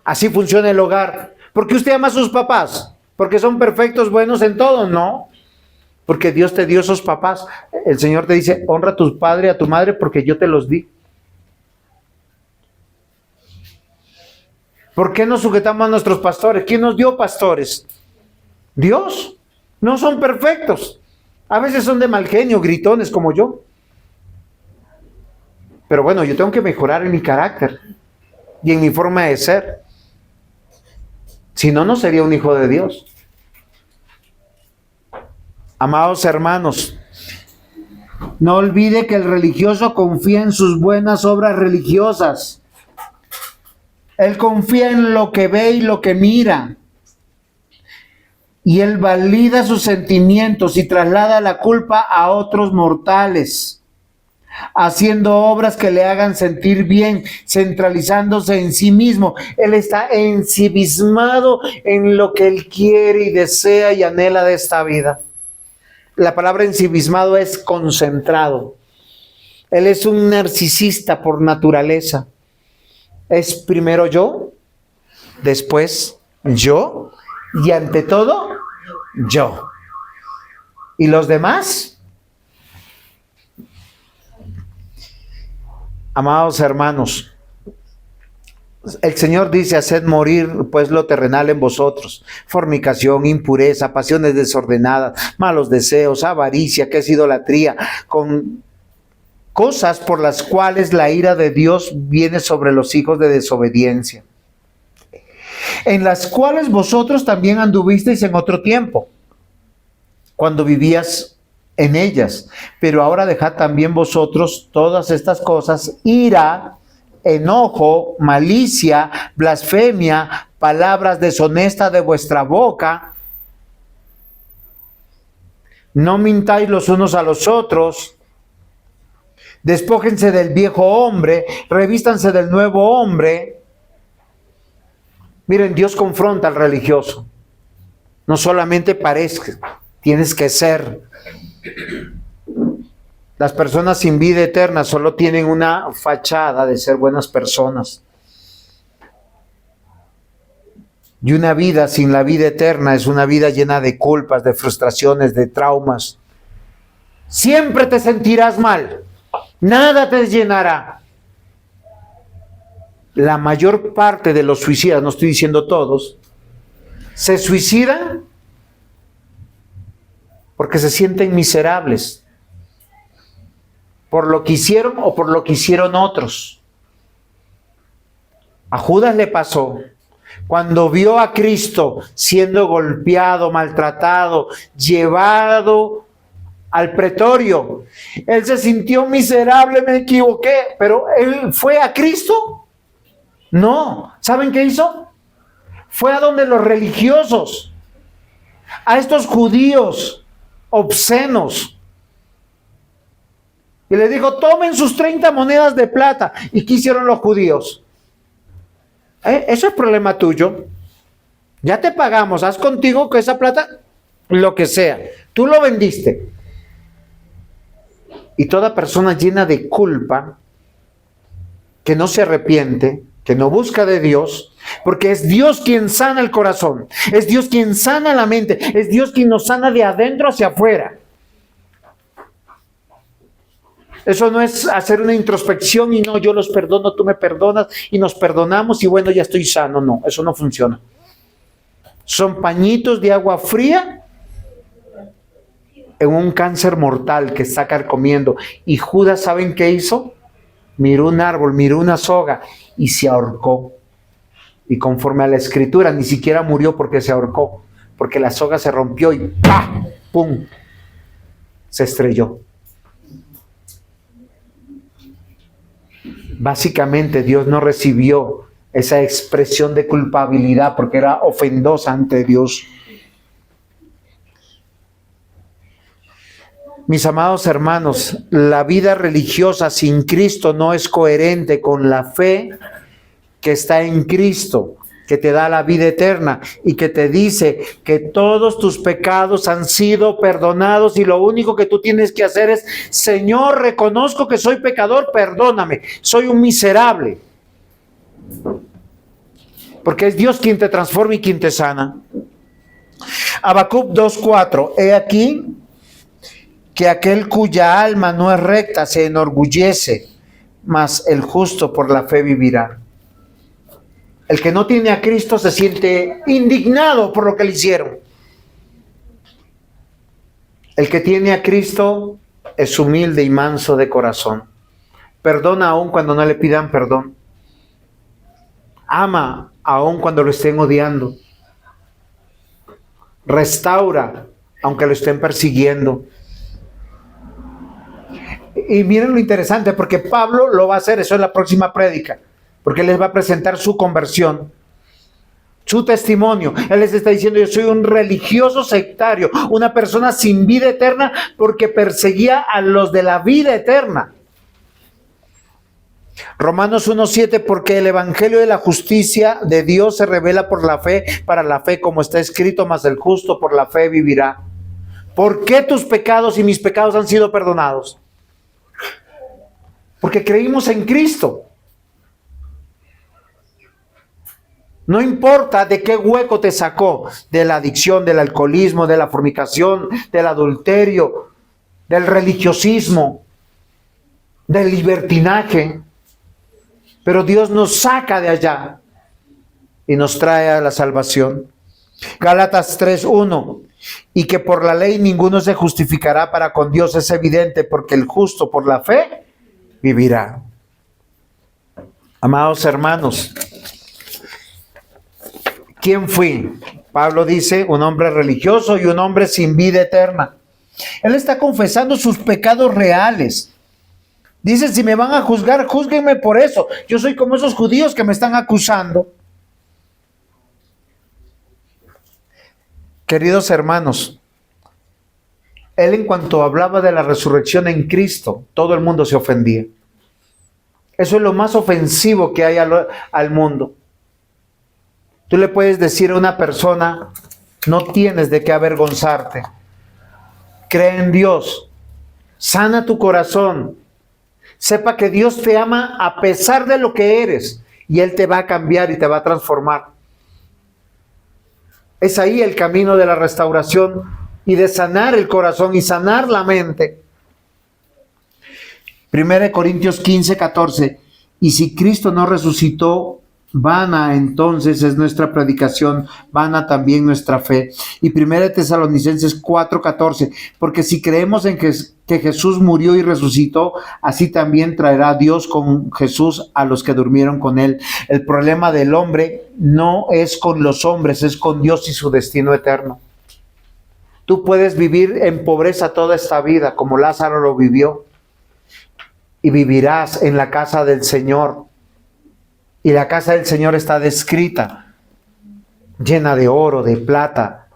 Así funciona el hogar. ¿Por qué usted ama a sus papás? ¿Porque son perfectos, buenos en todo? No. Porque Dios te dio esos papás. El Señor te dice, honra a tu padre y a tu madre porque yo te los di. ¿Por qué nos sujetamos a nuestros pastores? ¿Quién nos dio pastores? Dios. No son perfectos. A veces son de mal genio, gritones como yo. Pero bueno, yo tengo que mejorar en mi carácter y en mi forma de ser. Si no, no sería un hijo de Dios. Amados hermanos, no olvide que el religioso confía en sus buenas obras religiosas. Él confía en lo que ve y lo que mira. Y él valida sus sentimientos y traslada la culpa a otros mortales, haciendo obras que le hagan sentir bien, centralizándose en sí mismo. Él está ensimismado en lo que él quiere y desea y anhela de esta vida. La palabra ensimismado es concentrado. Él es un narcisista por naturaleza. Es primero yo, después yo y ante todo yo. ¿Y los demás? Amados hermanos, el Señor dice: haced morir pues lo terrenal en vosotros: fornicación, impureza, pasiones desordenadas, malos deseos, avaricia, que es idolatría, con cosas por las cuales la ira de Dios viene sobre los hijos de desobediencia, en las cuales vosotros también anduvisteis en otro tiempo, cuando vivías en ellas. Pero ahora dejad también vosotros todas estas cosas: ira, enojo, malicia, blasfemia, palabras deshonestas de vuestra boca. No mintáis los unos a los otros. Despójense del viejo hombre, revístanse del nuevo hombre. Miren, Dios confronta al religioso. No solamente parezca, tienes que ser. Las personas sin vida eterna solo tienen una fachada de ser buenas personas. Y una vida sin la vida eterna es una vida llena de culpas, de frustraciones, de traumas. Siempre te sentirás mal. Nada te llenará. La mayor parte de los suicidas, no estoy diciendo todos, se suicidan porque se sienten miserables por lo que hicieron o por lo que hicieron otros. A Judas le pasó cuando vio a Cristo siendo golpeado, maltratado, llevado al pretorio. Él se sintió miserable: me equivoqué. Pero él fue a Cristo. No. ¿Saben qué hizo? Fue a donde los religiosos, a estos judíos obscenos, y le dijo: tomen sus 30 monedas de plata. ¿Y qué hicieron los judíos? Eso es problema tuyo. Ya te pagamos, haz contigo con esa plata lo que sea. Tú lo vendiste. Y toda persona llena de culpa, que no se arrepiente, que no busca de Dios, porque es Dios quien sana el corazón, es Dios quien sana la mente, es Dios quien nos sana de adentro hacia afuera. Eso no es hacer una introspección y no, yo los perdono, tú me perdonas y nos perdonamos y bueno, ya estoy sano. No, eso no funciona. Son pañitos de agua fría en un cáncer mortal que está carcomiendo. Y Judas, ¿saben qué hizo? Miró un árbol, miró una soga y se ahorcó. Y conforme a la escritura, ni siquiera murió porque se ahorcó, porque la soga se rompió y ¡pah! ¡Pum! Se estrelló. Básicamente Dios no recibió esa expresión de culpabilidad porque era ofendosa ante Dios. Mis amados hermanos, la vida religiosa sin Cristo no es coherente con la fe que está en Cristo, que te da la vida eterna y que te dice que todos tus pecados han sido perdonados y lo único que tú tienes que hacer es: Señor, reconozco que soy pecador, perdóname, soy un miserable. Porque es Dios quien te transforma y quien te sana. Habacuc 2:4: he aquí que aquel cuya alma no es recta se enorgullece, mas el justo por la fe vivirá. El que no tiene a Cristo se siente indignado por lo que le hicieron. El que tiene a Cristo es humilde y manso de corazón. Perdona aun cuando no le pidan perdón. Ama aun cuando lo estén odiando. Restaura aunque lo estén persiguiendo. Y miren lo interesante, porque Pablo lo va a hacer, eso es la próxima prédica, porque les va a presentar su conversión. su testimonio. Él les está diciendo: yo soy un religioso sectario, una persona sin vida eterna, porque perseguía a los de la vida eterna. Romanos 1:7, porque el evangelio de la justicia de Dios se revela por la fe, para la fe, como está escrito: mas el justo por la fe vivirá. ¿Por qué tus pecados y mis pecados han sido perdonados? Porque creímos en Cristo. No importa de qué hueco te sacó, de la adicción, del alcoholismo, de la fornicación, del adulterio, del religiosismo, del libertinaje. Pero Dios nos saca de allá y nos trae a la salvación. Gálatas 3:1, y que por la ley ninguno se justificará para con Dios, es evidente, porque el justo por la fe vivirá. Amados hermanos, ¿quién fui? Pablo dice: un hombre religioso y un hombre sin vida eterna. Él está confesando sus pecados reales. Dice: si me van a juzgar, júzguenme por eso. Yo soy como esos judíos que me están acusando. Queridos hermanos, él, en cuanto hablaba de la resurrección en Cristo, todo el mundo se ofendía. Eso es lo más ofensivo que hay al mundo. Tú le puedes decir a una persona: no tienes de qué avergonzarte. Cree en Dios. Sana tu corazón. Sepa que Dios te ama a pesar de lo que eres. Y Él te va a cambiar y te va a transformar. Es ahí el camino de la restauración y de sanar el corazón y sanar la mente. 1 Corintios 15:14. Y si Cristo no resucitó, vana entonces es nuestra predicación, vana también nuestra fe. Y 1 Tesalonicenses 4:14. Porque si creemos en que Jesús murió y resucitó, así también traerá Dios con Jesús a los que durmieron con él. El problema del hombre no es con los hombres, es con Dios y su destino eterno. Tú puedes vivir en pobreza toda esta vida, como Lázaro lo vivió, y vivirás en la casa del Señor. Y la casa del Señor está descrita, llena de oro, de plata,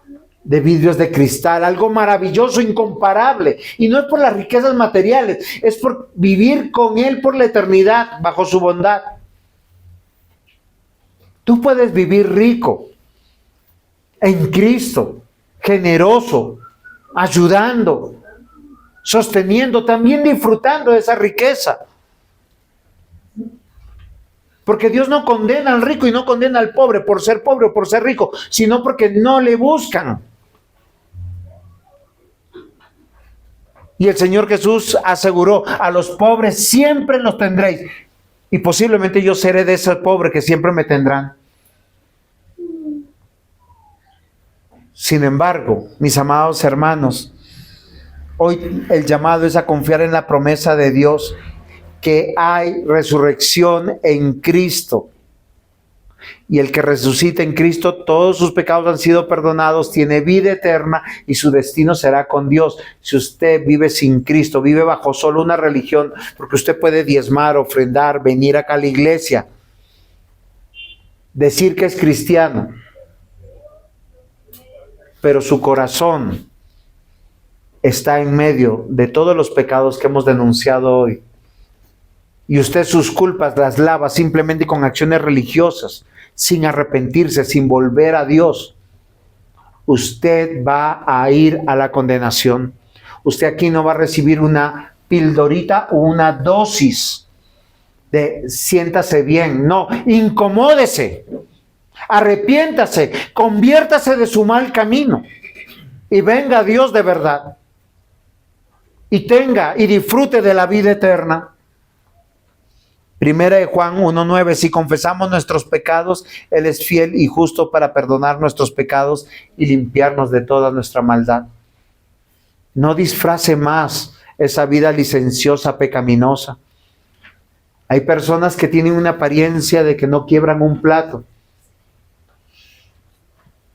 de vidrios de cristal, algo maravilloso, incomparable. Y no es por las riquezas materiales, es por vivir con Él por la eternidad, bajo su bondad. Tú puedes vivir rico en Cristo, generoso, ayudando, sosteniendo, también disfrutando de esa riqueza. Porque Dios no condena al rico y no condena al pobre por ser pobre o por ser rico, sino porque no le buscan. Y el Señor Jesús aseguró: a los pobres siempre los tendréis. Y posiblemente yo seré de ese pobre que siempre me tendrán. Sin embargo, mis amados hermanos, hoy el llamado es a confiar en la promesa de Dios, que hay resurrección en Cristo. Y el que resucita en Cristo, todos sus pecados han sido perdonados, tiene vida eterna y su destino será con Dios. Si usted vive sin Cristo, vive bajo solo una religión, porque usted puede diezmar, ofrendar, venir acá a la iglesia, decir que es cristiano, pero su corazón está en medio de todos los pecados que hemos denunciado hoy, y usted sus culpas las lava simplemente con acciones religiosas, sin arrepentirse, sin volver a Dios, usted va a ir a la condenación. Usted aquí no va a recibir una pildorita o una dosis de siéntase bien. No, incomódese, arrepiéntase, conviértase de su mal camino y venga a Dios de verdad. Y tenga y disfrute de la vida eterna. 1 Juan 1:9, si confesamos nuestros pecados, Él es fiel y justo para perdonar nuestros pecados y limpiarnos de toda nuestra maldad. No disfrace más esa vida licenciosa, pecaminosa. Hay personas que tienen una apariencia de que no quiebran un plato.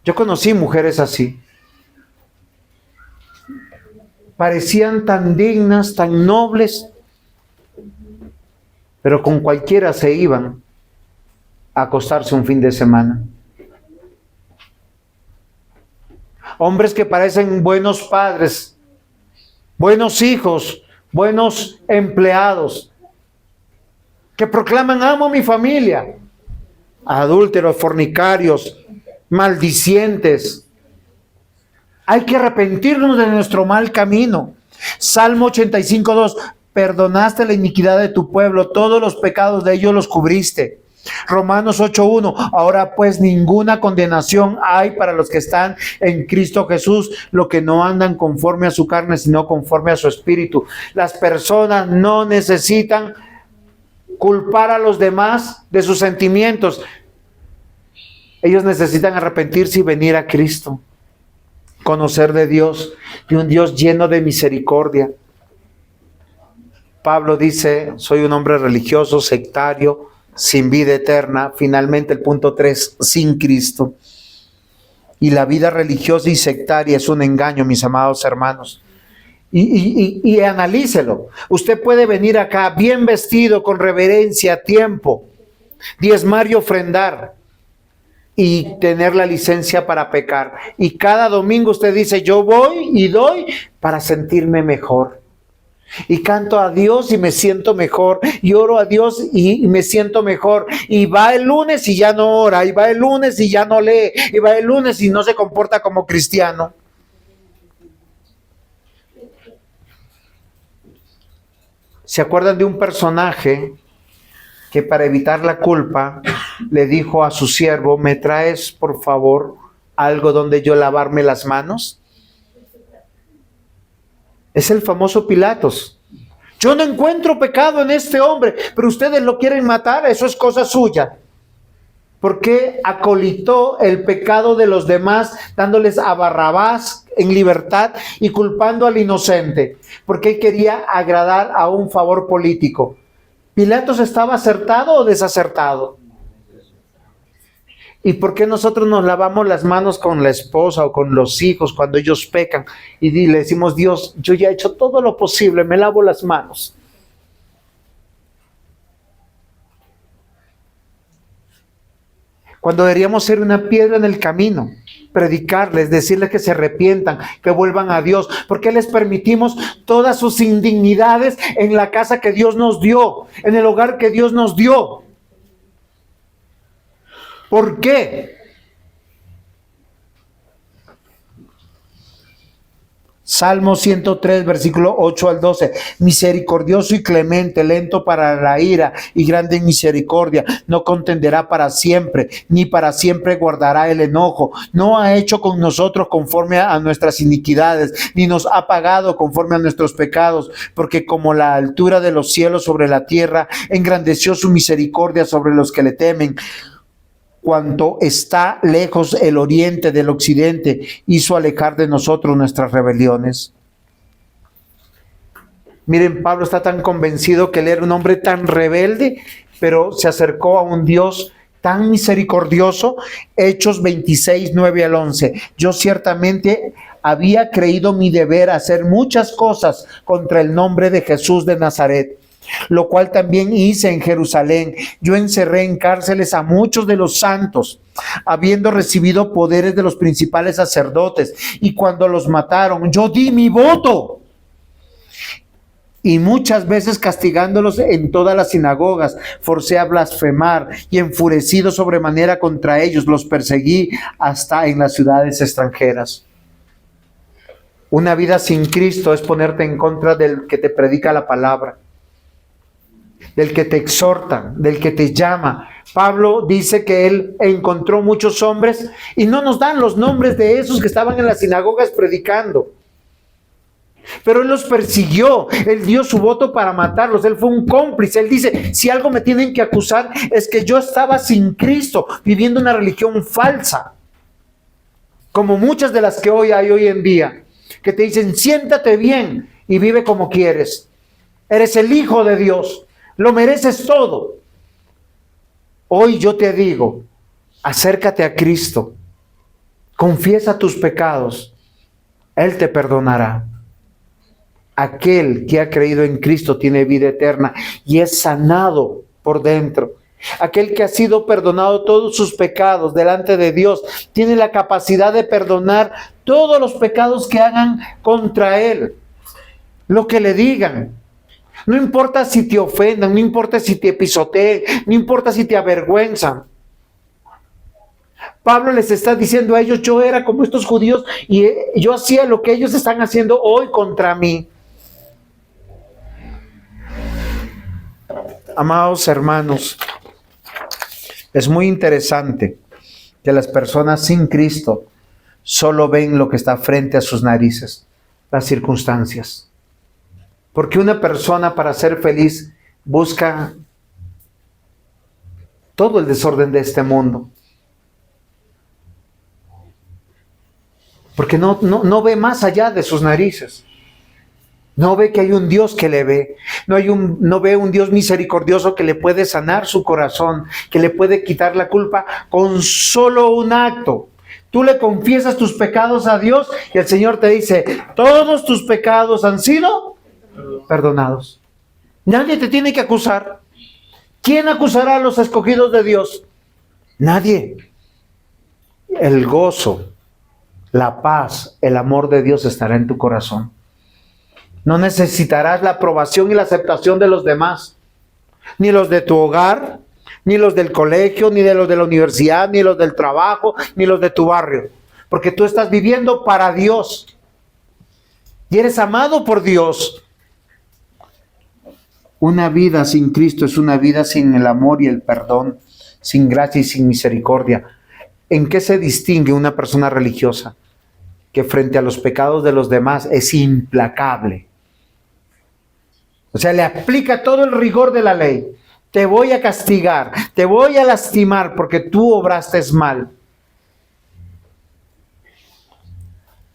Yo conocí mujeres así. Parecían tan dignas, tan nobles, pero con cualquiera se iban a acostarse un fin de semana. hombres que parecen buenos padres, buenos hijos, buenos empleados, que proclaman amo a mi familia, adúlteros, fornicarios, maldicientes. Hay que arrepentirnos de nuestro mal camino. Salmo 85:2, perdonaste la iniquidad de tu pueblo, todos los pecados de ellos los cubriste. Romanos 8:1, ahora pues ninguna condenación hay para los que están en Cristo Jesús, los que no andan conforme a su carne, sino conforme a su espíritu. Las personas no necesitan culpar a los demás de sus sentimientos. Ellos necesitan arrepentirse y venir a Cristo. Conocer de Dios, de un Dios lleno de misericordia. Pablo dice, soy un hombre religioso, sectario, sin vida eterna. Finalmente el punto 3, sin Cristo. Y la vida religiosa y sectaria es un engaño, mis amados hermanos. Y analícelo. Usted puede venir acá bien vestido, con reverencia, a tiempo, diezmar y ofrendar, y tener la licencia para pecar. Y cada domingo usted dice, yo voy y doy para sentirme mejor. Y canto a Dios y me siento mejor. Y oro a Dios y me siento mejor. Y va el lunes y ya no ora. Y va el lunes y ya no lee. Y va el lunes y no se comporta como cristiano. ¿Se acuerdan de un personaje que para evitar la culpa le dijo a su siervo, me traes por favor algo donde yo lavarme las manos? Es el famoso Pilatos. Yo no encuentro pecado en este hombre, pero ustedes lo quieren matar, eso es cosa suya. ¿Por qué acolitó el pecado de los demás, dándoles a Barrabás en libertad y culpando al inocente? Porque él quería agradar a un favor político. ¿Pilatos estaba acertado o desacertado? ¿Y por qué nosotros nos lavamos las manos con la esposa o con los hijos cuando ellos pecan? Y le decimos, Dios, yo ya he hecho todo lo posible, me lavo las manos. Cuando deberíamos ser una piedra en el camino, predicarles, decirles que se arrepientan, que vuelvan a Dios. ¿Por qué les permitimos todas sus indignidades en la casa que Dios nos dio, en el hogar que Dios nos dio? ¿Por qué? Salmo 103, versículo 8 al 12. Misericordioso y clemente, lento para la ira y grande en misericordia. No contenderá para siempre, ni para siempre guardará el enojo. No ha hecho con nosotros conforme a nuestras iniquidades, ni nos ha pagado conforme a nuestros pecados. Porque como la altura de los cielos sobre la tierra, engrandeció su misericordia sobre los que le temen. Cuanto está lejos el oriente del occidente, hizo alejar de nosotros nuestras rebeliones. Miren, Pablo está tan convencido que él era un hombre tan rebelde, pero se acercó a un Dios tan misericordioso. Hechos 26, 9 al 11. Yo ciertamente había creído mi deber hacer muchas cosas contra el nombre de Jesús de Nazaret, lo cual también hice en Jerusalén. Yo encerré en cárceles a muchos de los santos, habiendo recibido poderes de los principales sacerdotes, y cuando los mataron, yo di mi voto. Y muchas veces castigándolos en todas las sinagogas, forcé a blasfemar, y enfurecido sobremanera contra ellos, los perseguí hasta en las ciudades extranjeras. Una vida sin Cristo es ponerte en contra del que te predica la palabra, del que te exhorta, del que te llama. Pablo dice que él encontró muchos hombres, y no nos dan los nombres de esos que estaban en las sinagogas predicando, pero él los persiguió, él dio su voto para matarlos, él fue un cómplice. Él dice, si algo me tienen que acusar es que yo estaba sin Cristo, viviendo una religión falsa, como muchas de las que hoy hay hoy en día, que te dicen, siéntate bien y vive como quieres, eres el Hijo de Dios, lo mereces todo. Hoy yo te digo, acércate a Cristo, confiesa tus pecados, Él te perdonará. Aquel que ha creído en Cristo tiene vida eterna y es sanado por dentro. Aquel que ha sido perdonado todos sus pecados delante de Dios, tiene la capacidad de perdonar todos los pecados que hagan contra él, lo que le digan. No importa si te ofendan, no importa si te pisoteen, no importa si te avergüenzan. Pablo les está diciendo a ellos, yo era como estos judíos y yo hacía lo que ellos están haciendo hoy contra mí. Amados hermanos, es muy interesante que las personas sin Cristo solo ven lo que está frente a sus narices, las circunstancias. Porque una persona para ser feliz busca todo el desorden de este mundo. Porque no ve más allá de sus narices. No ve que hay un Dios que le ve. No ve un Dios misericordioso que le puede sanar su corazón, que le puede quitar la culpa con solo un acto. Tú le confiesas tus pecados a Dios y el Señor te dice, todos tus pecados han sido perdonados. Nadie te tiene que acusar. ¿Quién acusará a los escogidos de Dios? Nadie. El gozo, la paz, el amor de Dios estará en tu corazón. No necesitarás la aprobación y la aceptación de los demás, ni los de tu hogar, ni los del colegio, ni de los de la universidad, ni los del trabajo, ni los de tu barrio, porque tú estás viviendo para Dios y eres amado por Dios. Una vida sin Cristo es una vida sin el amor y el perdón, sin gracia y sin misericordia. ¿En qué se distingue una persona religiosa? Que frente a los pecados de los demás es implacable. O sea, le aplica todo el rigor de la ley. Te voy a castigar, te voy a lastimar porque tú obraste mal.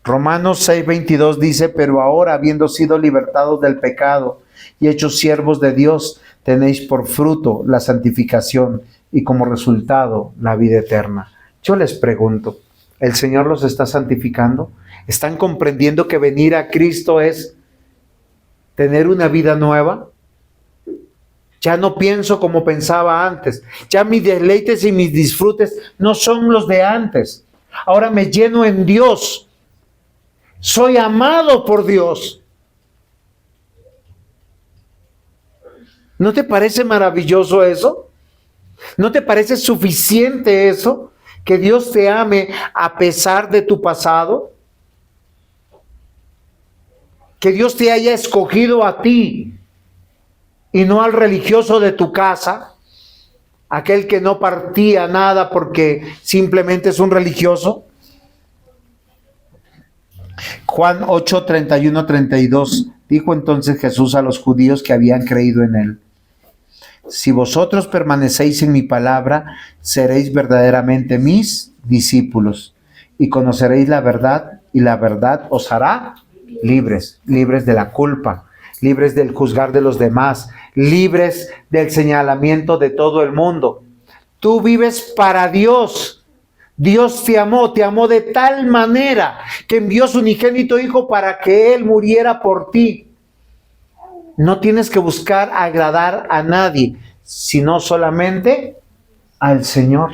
Romanos 6:22 dice, pero ahora habiendo sido libertados del pecado y hechos siervos de Dios, tenéis por fruto la santificación y como resultado la vida eterna. Yo les pregunto, ¿el Señor los está santificando? ¿Están comprendiendo que venir a Cristo es tener una vida nueva? Ya no pienso como pensaba antes. Ya mis deleites y mis disfrutes no son los de antes. Ahora me lleno en Dios. Soy amado por Dios. ¿No te parece maravilloso eso? ¿No te parece suficiente eso? Que Dios te ame a pesar de tu pasado. Que Dios te haya escogido a ti y no al religioso de tu casa, aquel que no partía nada porque simplemente es un religioso. Juan 8, 31, 32. Dijo entonces Jesús a los judíos que habían creído en él: si vosotros permanecéis en mi palabra, seréis verdaderamente mis discípulos y conoceréis la verdad, y la verdad os hará libres, libres de la culpa, libres del juzgar de los demás, libres del señalamiento de todo el mundo. Tú vives para Dios. Dios te amó de tal manera que envió su unigénito Hijo para que Él muriera por ti. No tienes que buscar agradar a nadie, sino solamente al Señor.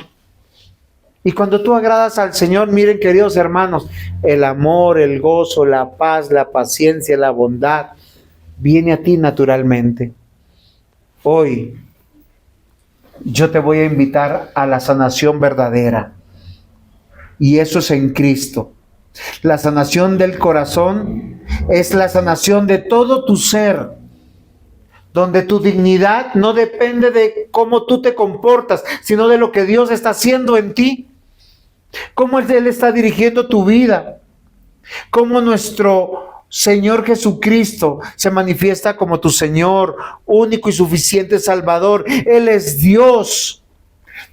Y cuando tú agradas al Señor, miren, queridos hermanos, el amor, el gozo, la paz, la paciencia, la bondad, viene a ti naturalmente. Hoy, yo te voy a invitar a la sanación verdadera. Y eso es en Cristo. La sanación del corazón es la sanación de todo tu ser, donde tu dignidad no depende de cómo tú te comportas, sino de lo que Dios está haciendo en ti. Cómo Él está dirigiendo tu vida. Cómo nuestro Señor Jesucristo se manifiesta como tu Señor, único y suficiente Salvador. Él es Dios.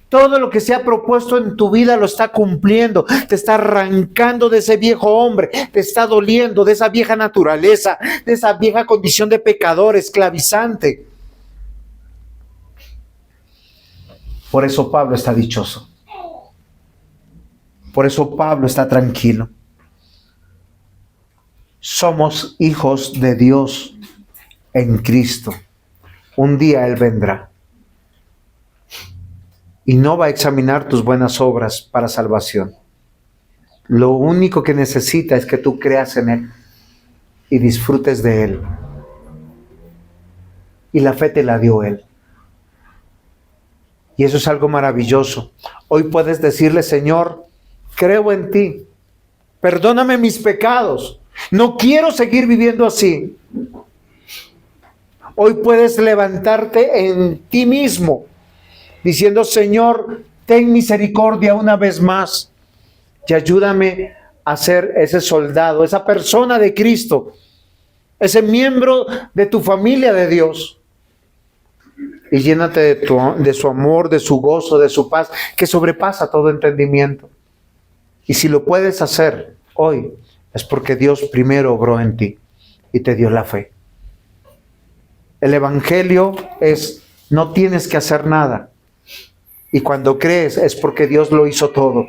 Todo lo que se ha propuesto en tu vida lo está cumpliendo. Te está arrancando de ese viejo hombre. Te está doliendo de esa vieja naturaleza, de esa vieja condición de pecador, esclavizante. Por eso Pablo está dichoso. Por eso Pablo está tranquilo. Somos hijos de Dios en Cristo. Un día Él vendrá. y no va a examinar tus buenas obras para salvación. Lo único que necesita es que tú creas en Él y disfrutes de Él. Y la fe te la dio Él. Y eso es algo maravilloso. Hoy puedes decirle: Señor, creo en ti. Perdóname mis pecados. No quiero seguir viviendo así. Hoy puedes levantarte en ti mismo diciendo: Señor, ten misericordia una vez más y ayúdame a ser ese soldado, esa persona de Cristo, ese miembro de tu familia de Dios. Y llénate de su amor, de su gozo, de su paz, que sobrepasa todo entendimiento. Y si lo puedes hacer hoy, es porque Dios primero obró en ti y te dio la fe. El Evangelio es: no tienes que hacer nada. Y cuando crees es porque Dios lo hizo todo.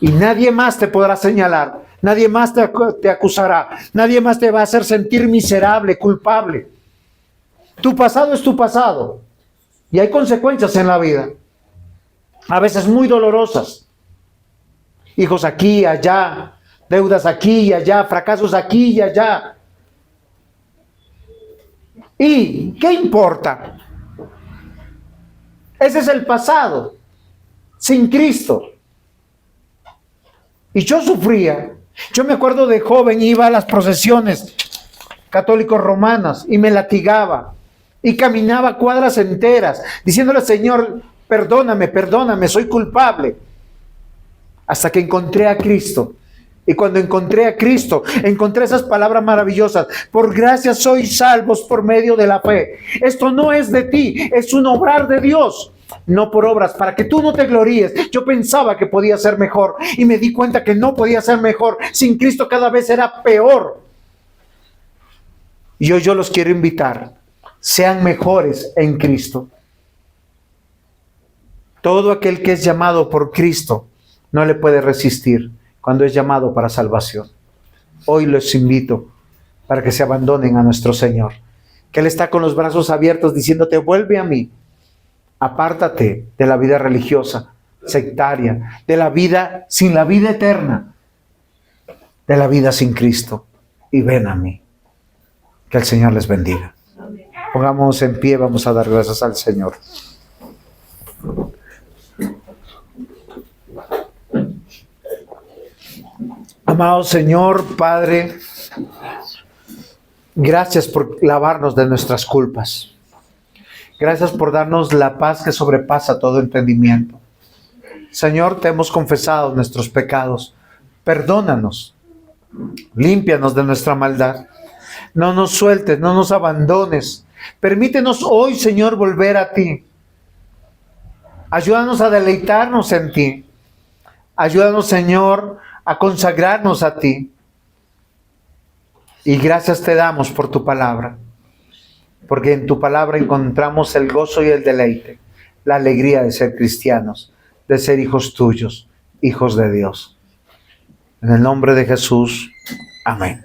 Y nadie más te podrá señalar, nadie más te acusará, nadie más te va a hacer sentir miserable, culpable. Tu pasado es tu pasado. Y hay consecuencias en la vida, a veces muy dolorosas. Hijos aquí y allá, deudas aquí y allá, fracasos aquí y allá. ¿Y qué importa? Ese es el pasado, sin Cristo. Y yo sufría. Yo me acuerdo de joven, iba a las procesiones católicos romanas y me latigaba. Y caminaba cuadras enteras, diciéndole: Señor, perdóname, perdóname, soy culpable. Hasta que encontré a Cristo. Y cuando encontré a Cristo, encontré esas palabras maravillosas: por gracia sois salvos por medio de la fe. Esto no es de ti, es un obrar de Dios, no por obras, para que tú no te gloríes. Yo pensaba que podía ser mejor y me di cuenta que no podía ser mejor. Sin Cristo cada vez era peor. Y hoy yo los quiero invitar: sean mejores en Cristo. Todo aquel que es llamado por Cristo no le puede resistir cuando es llamado para salvación. Hoy los invito para que se abandonen a nuestro Señor, que Él está con los brazos abiertos diciéndote: vuelve a mí, apártate de la vida religiosa, sectaria, de la vida sin la vida eterna, de la vida sin Cristo, y ven a mí. Que el Señor les bendiga. Pongámonos en pie, vamos a dar gracias al Señor. Amado Señor, Padre, gracias por lavarnos de nuestras culpas. Gracias por darnos la paz que sobrepasa todo entendimiento. Señor, te hemos confesado nuestros pecados. Perdónanos. Límpianos de nuestra maldad. No nos sueltes, no nos abandones. Permítenos hoy, Señor, volver a ti. Ayúdanos a deleitarnos en ti. Ayúdanos, Señor, a consagrarnos a ti. Y gracias te damos por tu palabra, porque en tu palabra encontramos el gozo y el deleite, la alegría de ser cristianos, de ser hijos tuyos, hijos de Dios. En el nombre de Jesús, amén.